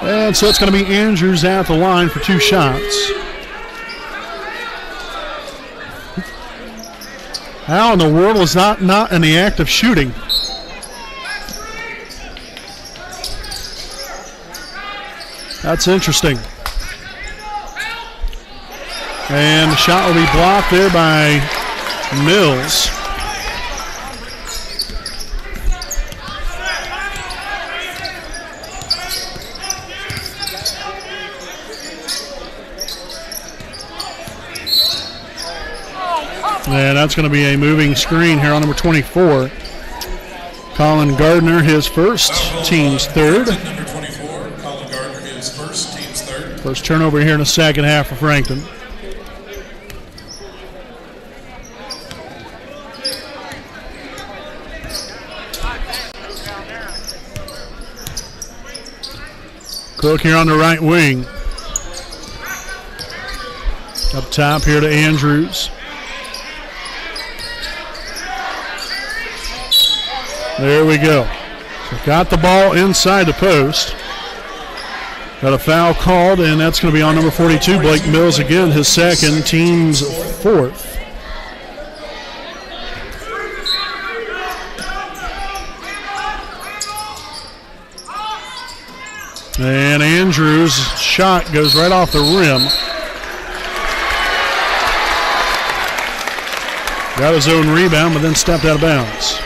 Speaker 1: And so it's going to be Andrews at the line for two shots. How in the world is not in the act of shooting? That's interesting. And the shot will be blocked there by Mills. And that's going to be a moving screen here on number 24. Colin Gardner, his first, team's third.
Speaker 4: Number 24, Colin Gardner, his first, team's third.
Speaker 1: First turnover here in the second half for Frankton. Cook here on the right wing. Up top here to Andrews. There we go. So got the ball inside the post. Got a foul called, and that's going to be on number 42, Blake Mills again, his second, team's fourth. And Andrews' shot goes right off the rim. Got his own rebound, but then stepped out of bounds.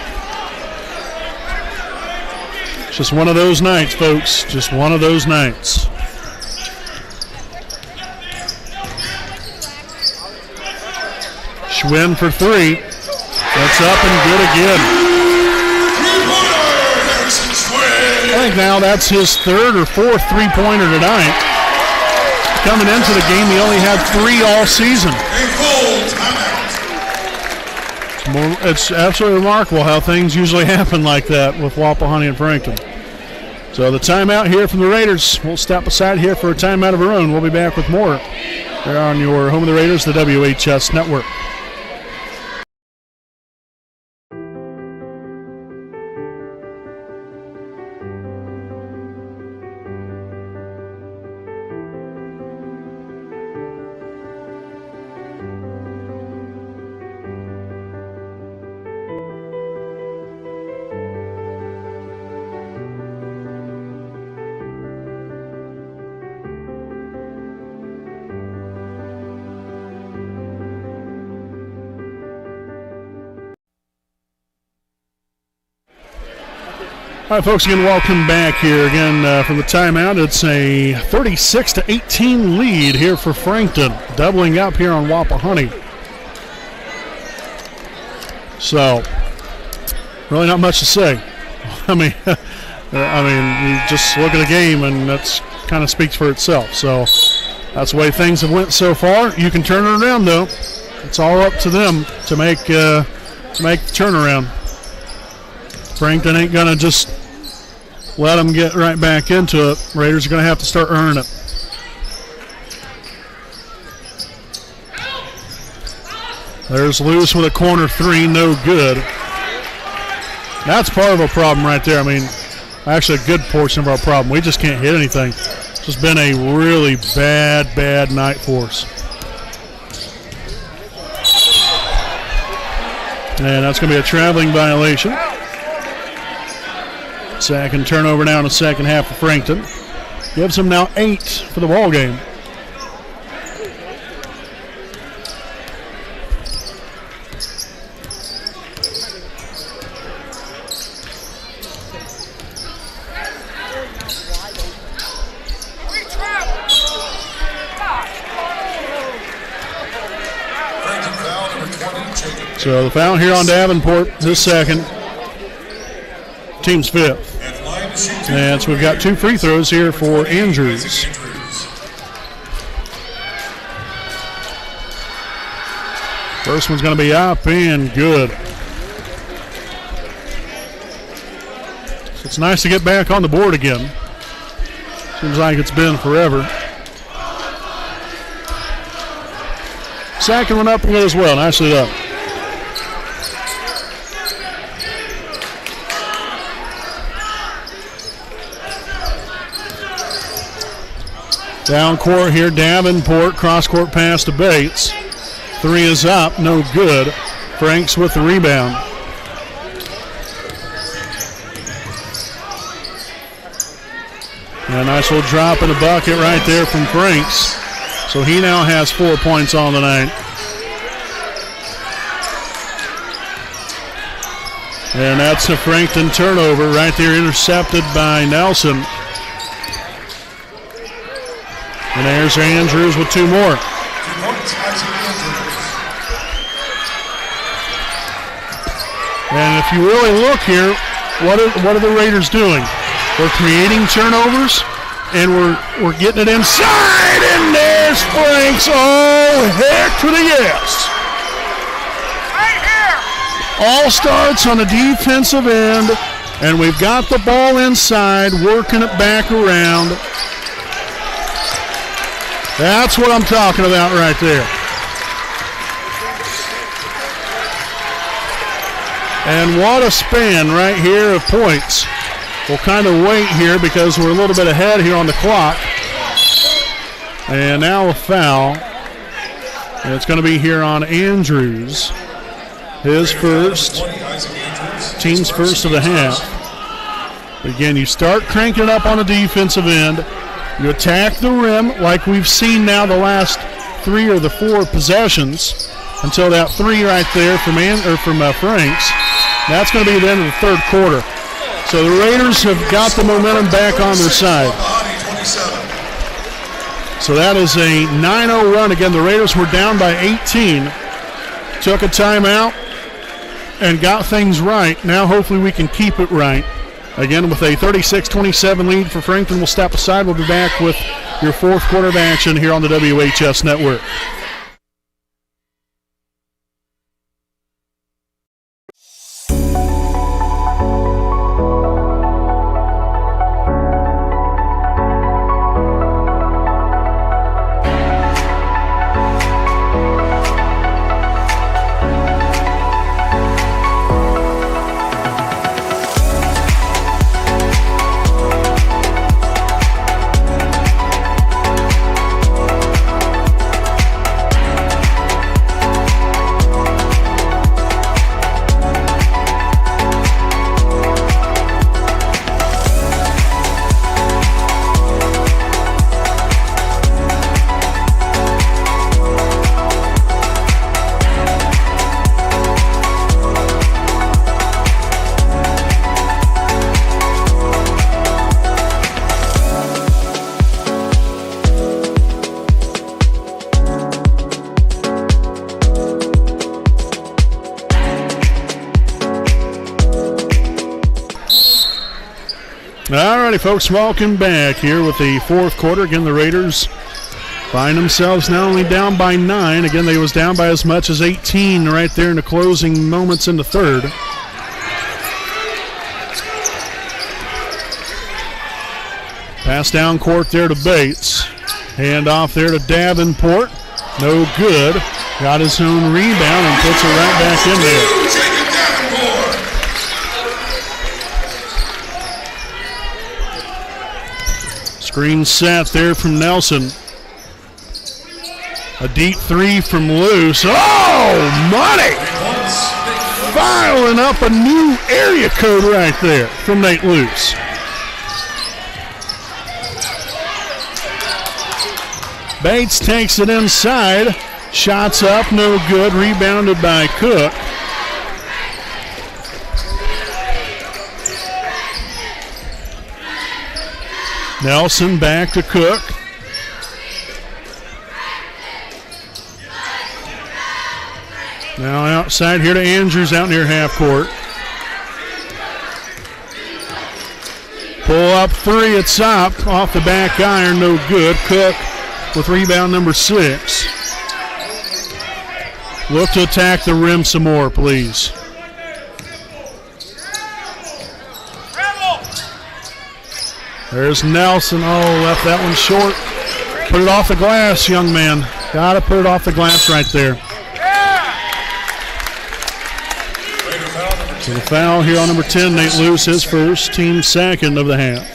Speaker 1: It's just one of those nights, folks. Just one of those nights. Schwinn for three. That's up and good again. I think now that's his third or fourth three-pointer tonight. Coming into the game, he only had 3 all season. It's absolutely remarkable how things usually happen like that with Wapahani and Frankton. So the timeout here from the Raiders. We'll step aside here for a timeout of our own. We'll be back with more here on your home of the Raiders, the WHS Network. All right, folks, again, welcome back here again from the timeout. It's a 36-18 lead here for Frankton, doubling up here on Wapahani. So, really not much to say. I mean, you just look at the game, and that's kind of speaks for itself. So, that's the way things have went so far. You can turn it around, though. It's all up to them to make the turnaround. Frankton ain't going to just let them get right back into it. Raiders are going to have to start earning it. There's Lewis with a corner three, no good. That's part of a problem right there. I mean, actually a good portion of our problem. We just can't hit anything. It's just been a really bad night for us. And that's going to be a traveling violation. Second turnover now in the second half for Frankton. Gives them now 8 for the ball game. So the foul here on Davenport, his second. Team's 5th. And so we've got 2 free throws here for Andrews. First one's going to be up and good. So it's nice to get back on the board again. Seems like it's been forever. Second one up and good as well. Nicely up. Down court here, Davenport, cross-court pass to Bates. 3 is up, no good. Franks with the rebound. And a nice little drop in the bucket right there from Franks. So he now has 4 points on the night. And that's a Frankton turnover right there, intercepted by Nelson. And there's Andrews with 2 more. And if you really look here, what are the Raiders doing? We're creating turnovers, and we're getting it inside, and there's Franks. Oh, heck to the yes. Right here. All starts on the defensive end, and we've got the ball inside, working it back around. That's what I'm talking about right there. And what a span right here of points. We'll kind of wait here because we're a little bit ahead here on the clock. And now a foul. And it's going to be here on Andrews. His first, team's first of the half. Again, you start cranking it up on the defensive end. You attack the rim like we've seen now the last 3 or the 4 possessions until that 3 right there from Franks. That's going to be the end of the third quarter. So the Raiders have got the momentum back on their side. So that is a 9-0 run. Again, the Raiders were down by 18. Took a timeout and got things right. Now hopefully we can keep it right. Again, with a 36-27 lead for Frankton, we'll step aside. We'll be back with your fourth quarter of action here on the WHS Network. Alrighty, folks, welcome back here with the fourth quarter. Again, the Raiders find themselves not only down by 9, again, they was down by as much as 18 right there in the closing moments in the third. Pass down court there to Bates. Hand off there to Davenport. No good. Got his own rebound and puts it right back in there. Screen set there from Nelson. A deep 3 from Luce. Oh, money! Filing up a new area code right there from Nate Luce. Bates takes it inside. Shots up, no good. Rebounded by Cook. Nelson back to Cook. Now outside here to Andrews out near half court. Pull up 3, it's up. Off the back iron, no good. Cook with rebound number 6. Look to attack the rim some more, please. There's Nelson. Oh, left that one short. Put it off the glass, young man. Got to put it off the glass right there. So the foul here on number 10, Nate Luce, his first, team second of the half.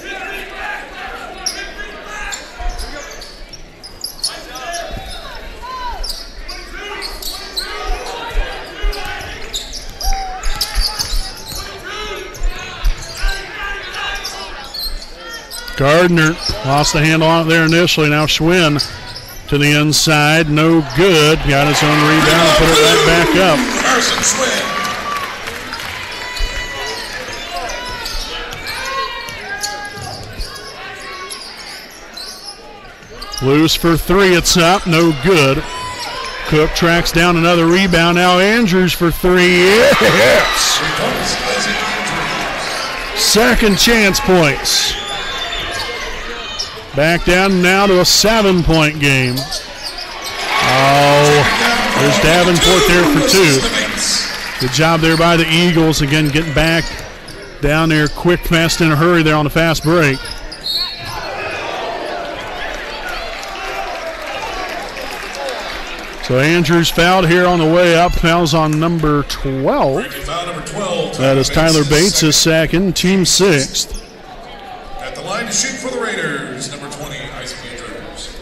Speaker 1: Gardner lost the handle on it there initially. Now Schwinn to the inside. No good. Got his own rebound and put it right back up. Loose for 3. It's up. No good. Cook tracks down another rebound. Now Andrews for 3. Yes! Second chance points. Back down now to a 7-point game. Oh, there's Davenport there for 2. Good job there by the Eagles. Again, getting back down there quick, fast, in a hurry there on the fast break. So Andrews fouled here on the way up. Fouls on number 12. That is Tyler Bates, his second, team 6th.
Speaker 4: At the line to shoot for the Raiders, number 20, Isaac Andrews.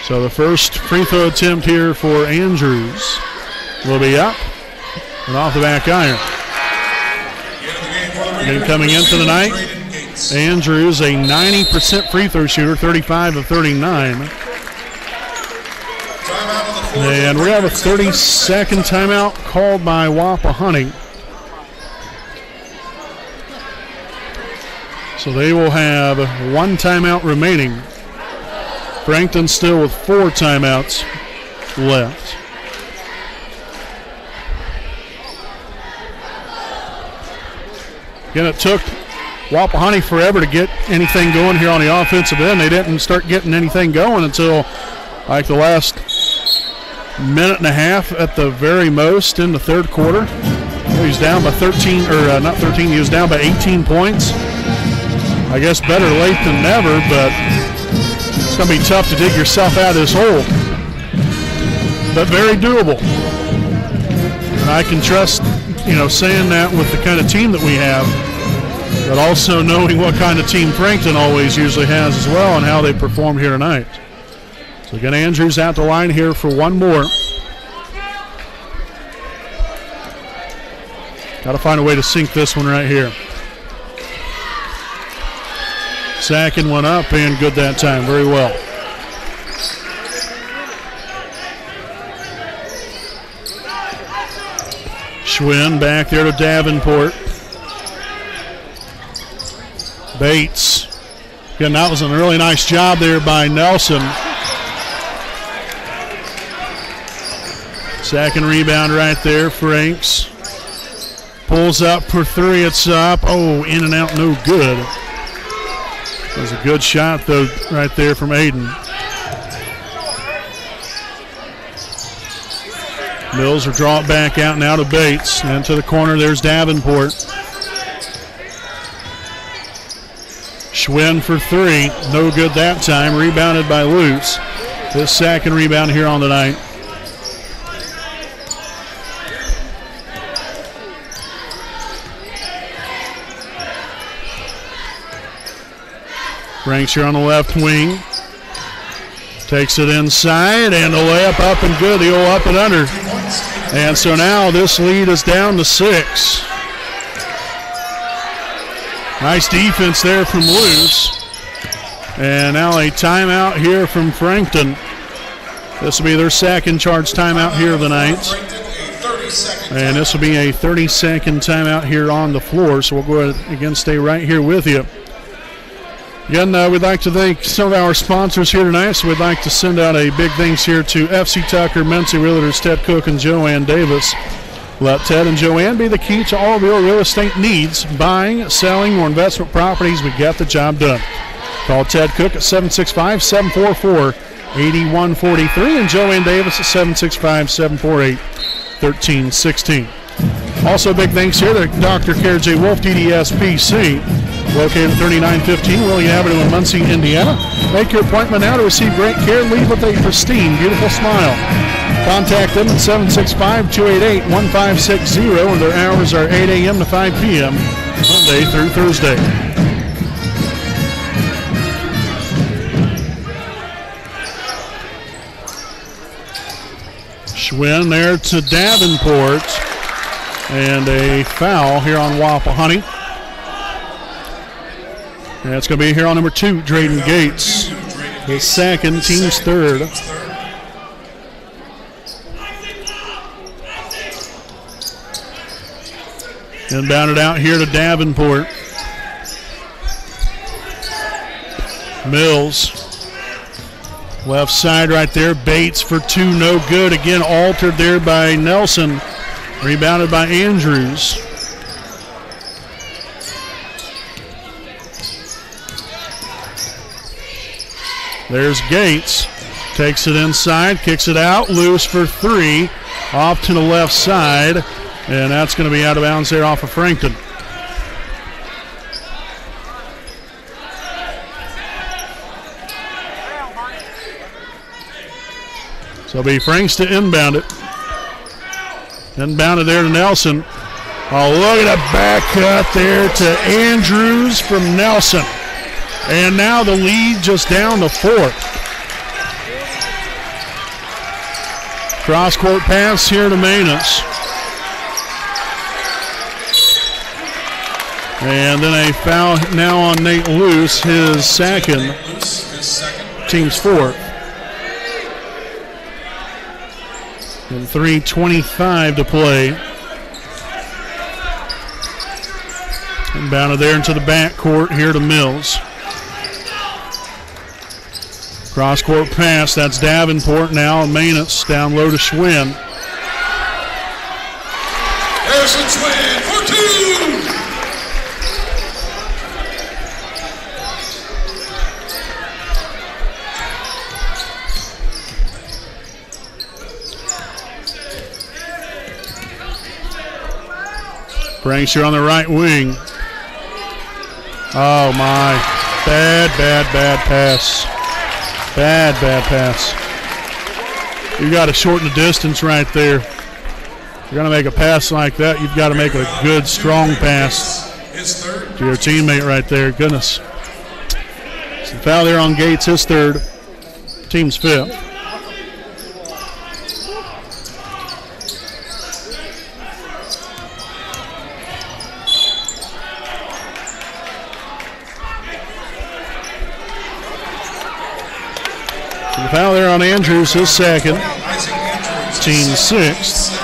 Speaker 1: So the first free throw attempt here for Andrews will be up and off the back iron.
Speaker 4: The end of the game,
Speaker 1: Then coming into the night, Andrews, a 90% free throw shooter, 35 of 39. And we have a 30-second timeout called by Wapahani. So they will have one timeout remaining. Frankton still with 4 timeouts left. Again, it took Wapahani forever to get anything going here on the offensive end. They didn't start getting anything going until like the last minute and a half at the very most in the third quarter. He was down by 13, or not 13, he was down by 18 points. I guess better late than never, but it's going to be tough to dig yourself out of this hole. But very doable. And I can trust, saying that with the kind of team that we have, but also knowing what kind of team Frankton always usually has as well and how they perform here tonight. So again, Andrews out the line here for one more. Got to find a way to sink this one right here. Second one up and good that time. Very well. Schwinn back there to Davenport. Bates. Again, that was a really nice job there by Nelson. Second rebound right there, Franks. Pulls up for 3, it's up. Oh, in and out, no good. That was a good shot, though, right there from Aiden. Mills will draw it back out now to Bates. And to the corner, there's Davenport. Schwinn for 3, no good that time. Rebounded by Luce. His second rebound here on the night. Franks here on the left wing. Takes it inside, and the layup up and good, the old up and under. And so now this lead is down to 6. Nice defense there from Luce. And now a timeout here from Frankton. This will be their second charge timeout here of the night. And this will be a 30-second timeout here on the floor, so we'll go ahead and again stay right here with you. Again, we'd like to thank some of our sponsors here tonight, so we'd like to send out a big thanks here to FC Tucker, Muncie Realtors, Ted Cook, and Joanne Davis. Let Ted and Joanne be the key to all of your real estate needs, buying, selling, or investment properties. We get the job done. Call Ted Cook at 765-744-8143 and Joanne Davis at 765-748-1316. Also, big thanks here to Dr. Care J. Wolf, DDS PC. Located at 3915 William Avenue in Muncie, Indiana. Make your appointment now to receive great care and leave with a pristine, beautiful smile. Contact them at 765-288-1560, and their hours are 8 a.m. to 5 p.m. Monday through Thursday. Schwinn there to Davenport, and a foul here on Wapahani. And it's going to be here on number 2, Drayden Gates. His second, team's third. Inbounded out here to Davenport. Mills. Left side right there. Bates for 2, no good. Again, altered there by Nelson. Rebounded by Andrews. There's Gates. Takes it inside, kicks it out. Loose for 3. Off to the left side. And that's going to be out of bounds there off of Frankton. So it'll be Franks to inbound it. Inbounded there to Nelson. Oh, look at a back cut there to Andrews from Nelson. And now the lead just down to 4. Cross-court pass here to Manus. And then a foul now on Nate Luce, his second, team's fourth. And 3:25 to play. Inbounded there into the backcourt here to Mills. Cross-court pass, that's Davenport now. Manus down low to Schwinn.
Speaker 4: Harrison Schwinn for two.
Speaker 1: Frankton on the right wing. Oh my. Bad pass. Bad pass. You got to shorten the distance right there. You're going to make a pass like that, you've got to make a good, strong pass to your teammate right there. Goodness. So foul there on Gates, his third, team's fifth. So the foul there on Andrews, his second, team's sixth.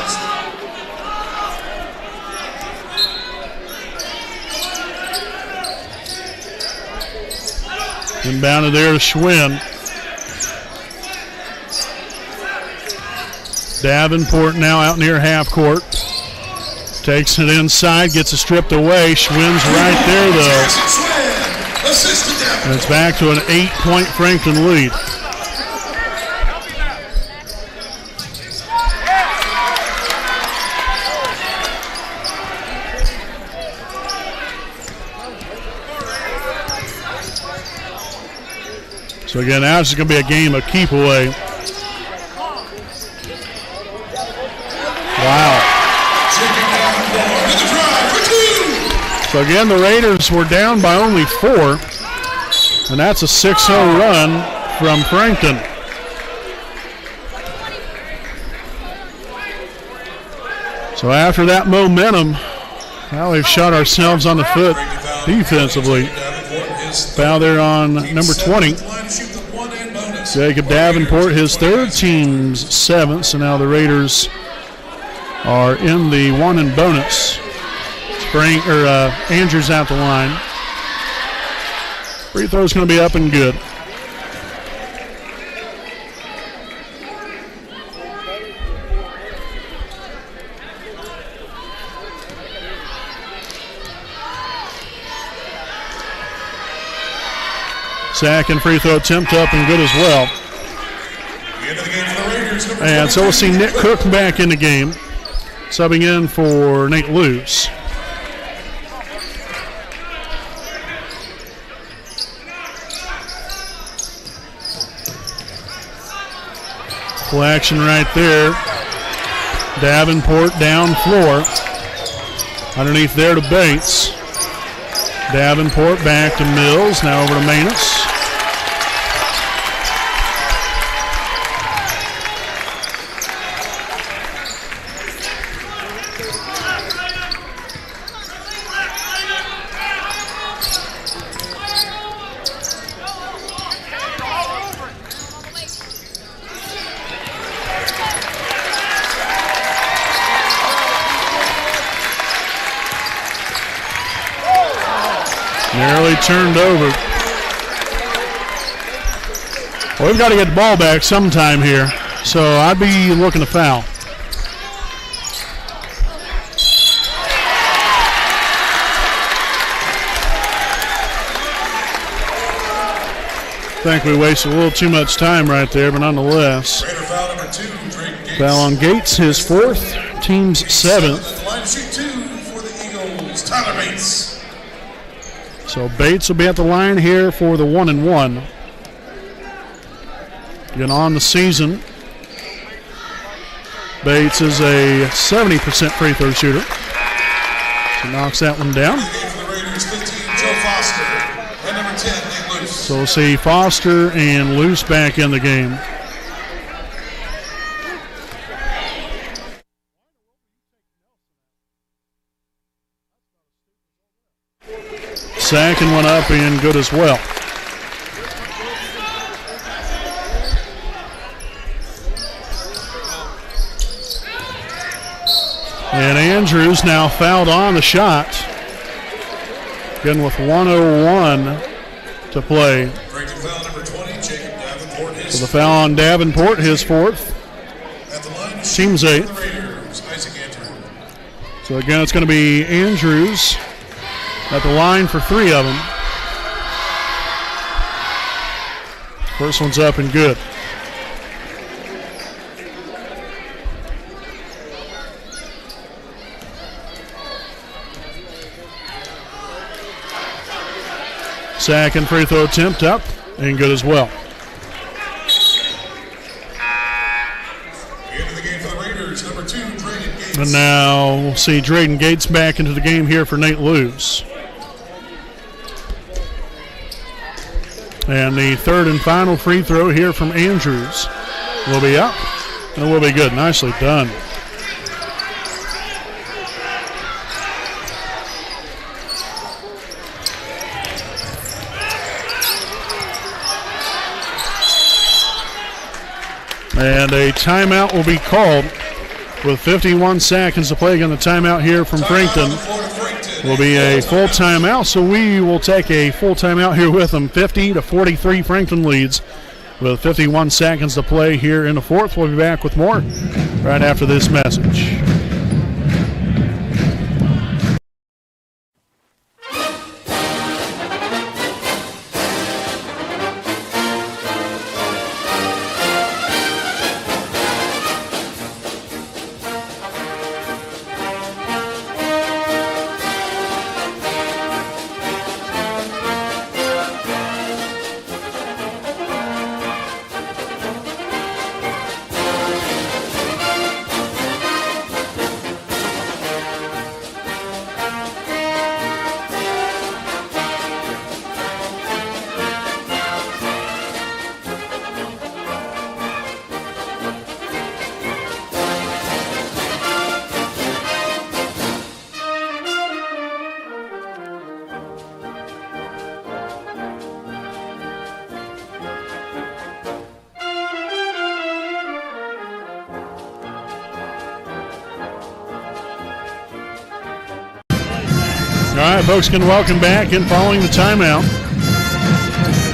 Speaker 1: Inbounded there to Schwinn. Davenport now out near half court. Takes it inside, gets it stripped away. Schwinn's right there though. And it's back to an 8-point Frankton lead. So again, now it's going to be a game of keep away. Wow. So again, the Raiders were down by only 4, and that's a 6-0 run from Frankton. So after that momentum, well, we've shot ourselves on the foot defensively. Foul there on number 20. Jacob Davenport, his third, team's seventh. So now the Raiders are in the one and bonus. Andrews out the line. Free throw's going to be up and good. Second free throw attempt up and good as well. And so we'll see Nick Cook back in the game, subbing in for Nate Luce. Full action right there. Davenport down floor. Underneath there to Bates. Davenport back to Mills, now over to Manus. Nearly turned over. Well, we've got to get the ball back sometime here, so I'd be looking to foul. I think we wasted a little too much time right there, but nonetheless.
Speaker 4: Foul number 2, Drake Gates.
Speaker 1: Foul on Gates, his fourth, team's seventh.
Speaker 4: Line to shoot 2 for the Eagles, Tyler Bates.
Speaker 1: So Bates will be at the line here for the 1-and-1. Again, on the season, Bates is a 70% free throw shooter. So knocks that one down.
Speaker 4: For the Raiders, 15, Joe Foster. And number 10, Nate Luce.
Speaker 1: So we'll see Foster and Luce back in the game. Second one up and good as well. And Andrews now fouled on the shot. Again with 1:01 to play.
Speaker 4: Foul number 20, Jacob Davenport, his
Speaker 1: So the foul on Davenport, his fourth.
Speaker 4: at the line.
Speaker 1: Team's eighth.
Speaker 4: Raiders, Isaac Andrews.
Speaker 1: So again, it's going to be Andrews at the line for three of them. First one's up and good. Second free throw attempt up and good as well.
Speaker 4: Into the game for the Raiders, number 2, Drayden Gates.
Speaker 1: And now we'll see Drayden Gates back into the game here for Nate Lewis. And the third and final free throw here from Andrews will be up and will be good. Nicely done. And a timeout will be called with 51 seconds to play. Again, the timeout here from Frankton will be a full timeout. So we will take a full timeout here with them. 50-43 Frankton leads with 51 seconds to play here in the fourth. We'll be back with more right after this message. All right, folks, can welcome back in following the timeout.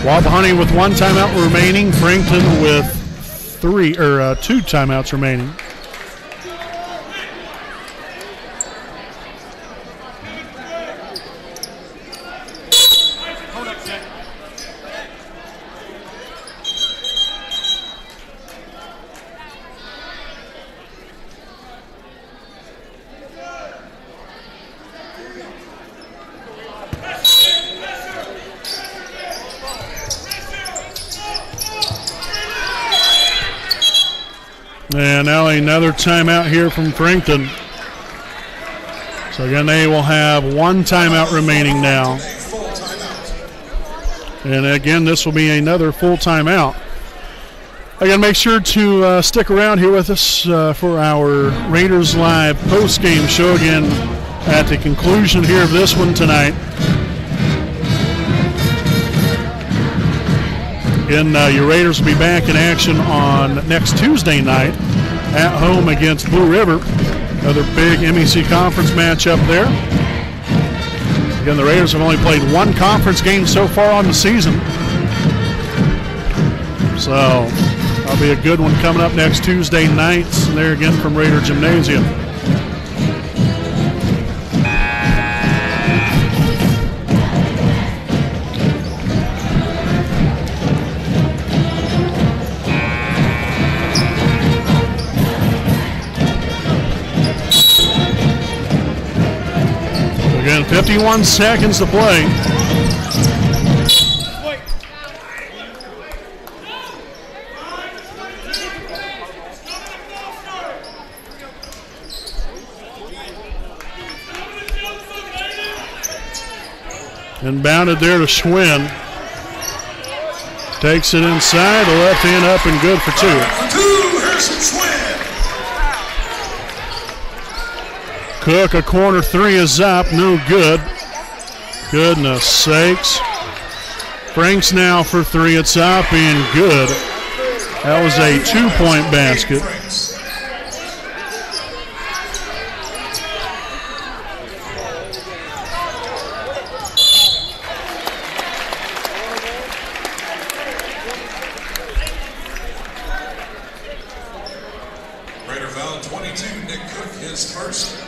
Speaker 1: Wapahani with one timeout remaining. Frankton with two timeouts remaining. And now another timeout here from Frankton. So again, they will have one timeout remaining now. And again, this will be another full timeout. Again, make sure to stick around here with us for our Raiders Live post-game show again at the conclusion here of this one tonight. Again, your Raiders will be back in action on next Tuesday night at home against Blue River. Another big MEC conference matchup there. Again, the Raiders have only played one conference game so far on the season. So that'll be a good one coming up next Tuesday nights. And there again from Raider Gymnasium. Again, 51 seconds to play. Inbounded there to Schwinn. Takes it inside, the left hand up and good for two.
Speaker 4: Harrison Schwinn.
Speaker 1: Cook, a corner three is up, no good. Goodness sakes. Franks now for three. It's up and good. That was a 2-point basket.
Speaker 4: Raider foul 22, Nick Cook, his first.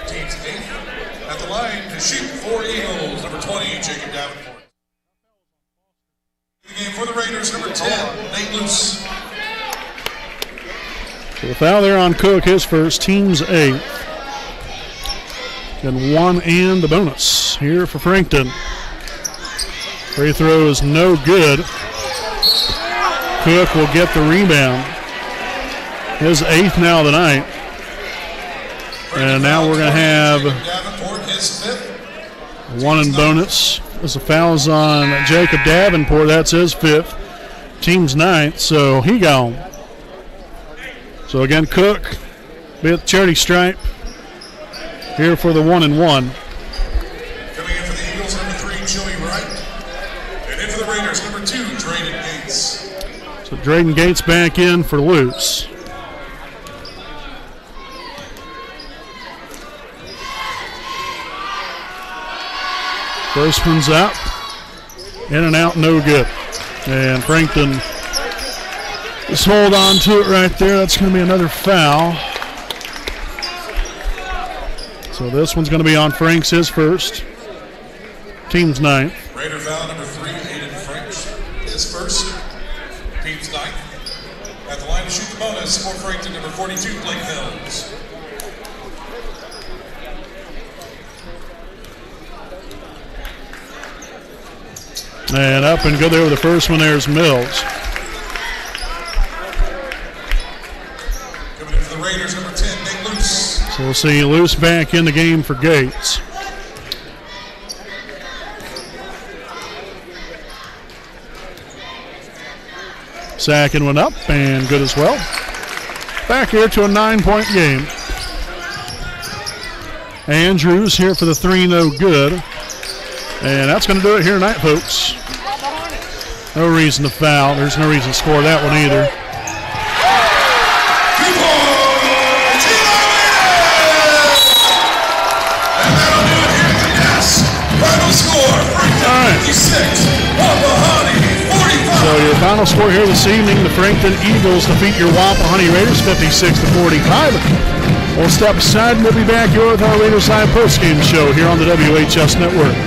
Speaker 4: Team's eighth. At the line to shoot for Eagles, number 20, Jacob Davenport. The game for the Raiders, number 10, Nate Luce.
Speaker 1: So the foul there on Cook, his first, team's eighth. And one and the bonus here for Frankton. Free throw is no good. Cook will get the rebound. His eighth now of the night. And now we're going to have one in bonus. As the foul's on Jacob Davenport, that's his fifth. Team's ninth, so he gone. So again, Cook, with charity stripe, here for the 1-1.
Speaker 4: Coming in for the Eagles, number 3, Joey Wright. And in for the Raiders, number 2, Drayden Gates.
Speaker 1: So Drayden Gates back in for Luce. First one's up. In and out, no good. And Frankton just hold on to it right there. That's going to be another foul. So this one's going to be on Franks, his first. Team's ninth.
Speaker 4: Raider foul number 3, Aiden Franks, his first. Team's ninth. At the line to shoot the bonus for Frankton, number 42, Blake Helms.
Speaker 1: And up and good there with the first one. There's Mills.
Speaker 4: Coming in for the Raiders, number 10, Nate Luce.
Speaker 1: So we'll see Luce back in the game for Gates. Second one up and good as well. Back here to a 9-point game. Andrews here for the 3, no good. And that's going to do it here tonight, folks. No reason to foul. There's no reason to score that one either.
Speaker 4: And that'll do it here at the desk. Final score, Frankton 56, Wapahani 45.
Speaker 1: So your final score here this evening, the Frankton Eagles defeat your Wapahani Raiders 56-45. We'll step aside and we'll be back here with our Raiders Live postgame show here on the WHS Network.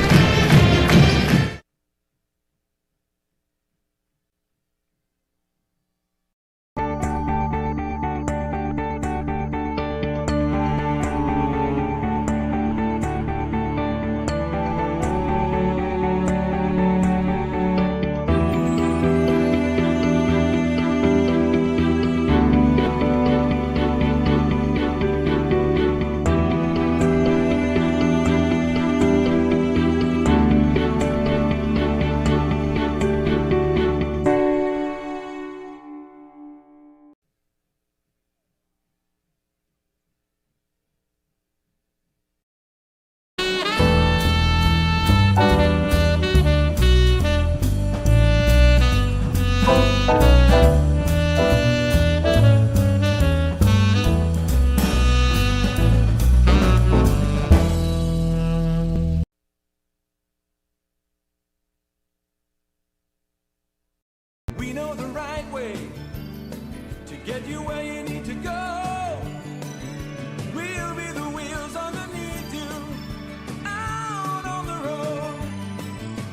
Speaker 3: We know the right way to get you where you need to go. We'll be the wheels underneath you, out on the road.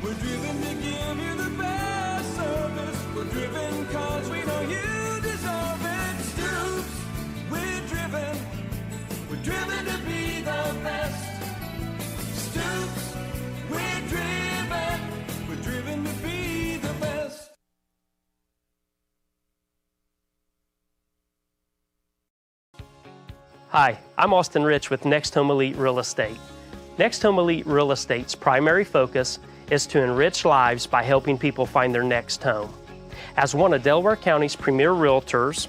Speaker 3: We're driven to give you the best service. We're driven cause we know you deserve it. Stoops, we're driven to be the best. Stoops, we're driven to be the best.
Speaker 2: Hi, I'm Austin Rich with Next Home Elite Real Estate. Next Home Elite Real Estate's primary focus is to enrich lives by helping people find their next home. As one of Delaware County's premier realtors,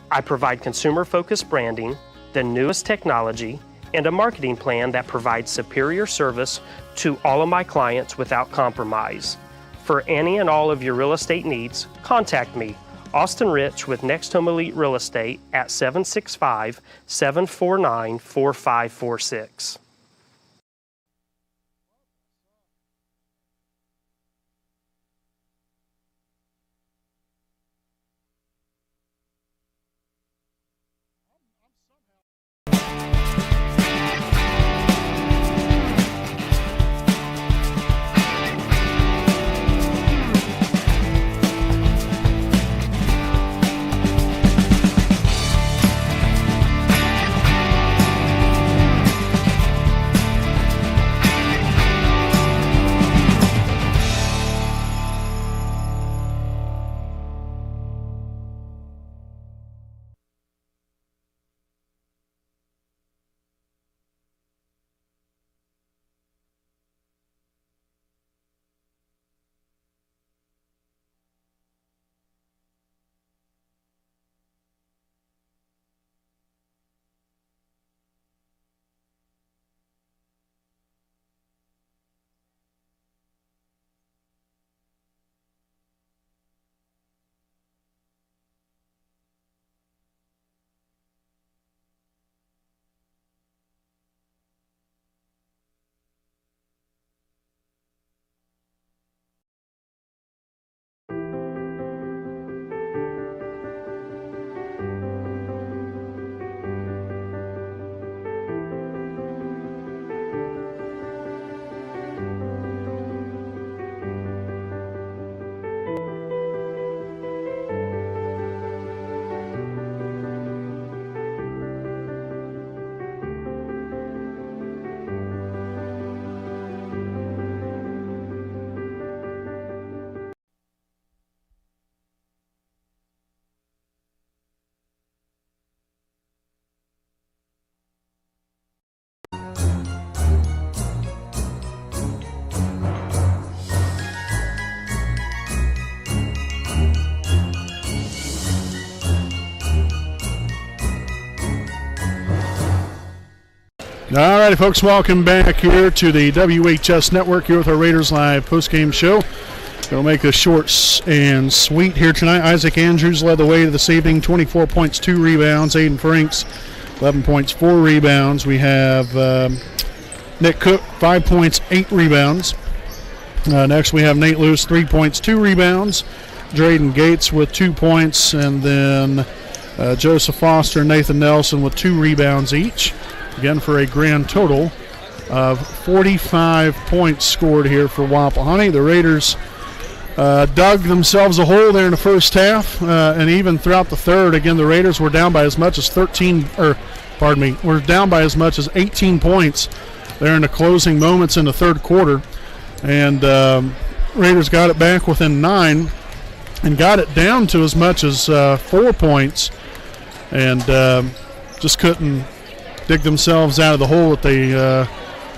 Speaker 2: I provide consumer-focused branding, the newest technology, and a marketing plan that provides superior service to all of my clients without compromise. For any and all of your real estate needs, contact me, Austin Rich with Next Home Elite Real Estate at 765-749-4546.
Speaker 1: All righty, folks, welcome back here to the WHS Network here with our Raiders Live postgame show. We'll make this short and sweet here tonight. Isaac Andrews led the way to this evening, 24 points, 2 rebounds. Aiden Franks, 11 points, 4 rebounds. We have Nick Cook, 5 points, 8 rebounds. Next we have Nate Lewis, 3 points, 2 rebounds. Drayden Gates with 2 points, and then Joseph Foster and Nathan Nelson with 2 rebounds each. Again, for a grand total of 45 points scored here for Wapahani. The Raiders dug themselves a hole there in the first half, and even throughout the third. Again, the Raiders were down by as much as were down by as much as 18 points there in the closing moments in the third quarter. And Raiders got it back within 9 and got it down to as much as 4 points, and just couldn't dig themselves out of the hole that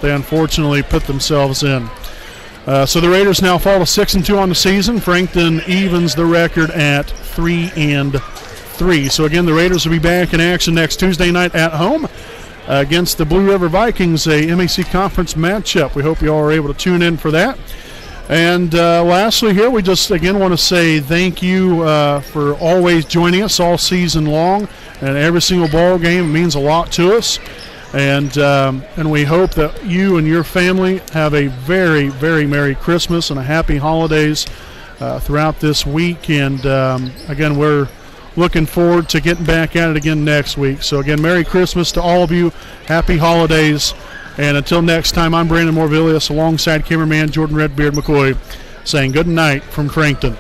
Speaker 1: they unfortunately put themselves in. So the Raiders now fall to 6-2 on the season. Frankton evens the record at 3-3. So again, the Raiders will be back in action next Tuesday night at home against the Blue River Vikings, a MAC conference matchup. We hope you all are able to tune in for that. And lastly here, we just again want to say thank you for always joining us all season long, and every single ball game. It means a lot to us, and we hope that you and your family have a very, very Merry Christmas and a Happy Holidays throughout this week. And again, we're looking forward to getting back at it again next week. So again, Merry Christmas to all of you, Happy Holidays, and until next time, I'm Brandon Morvillius alongside cameraman Jordan Redbeard McCoy saying good night from Frankton.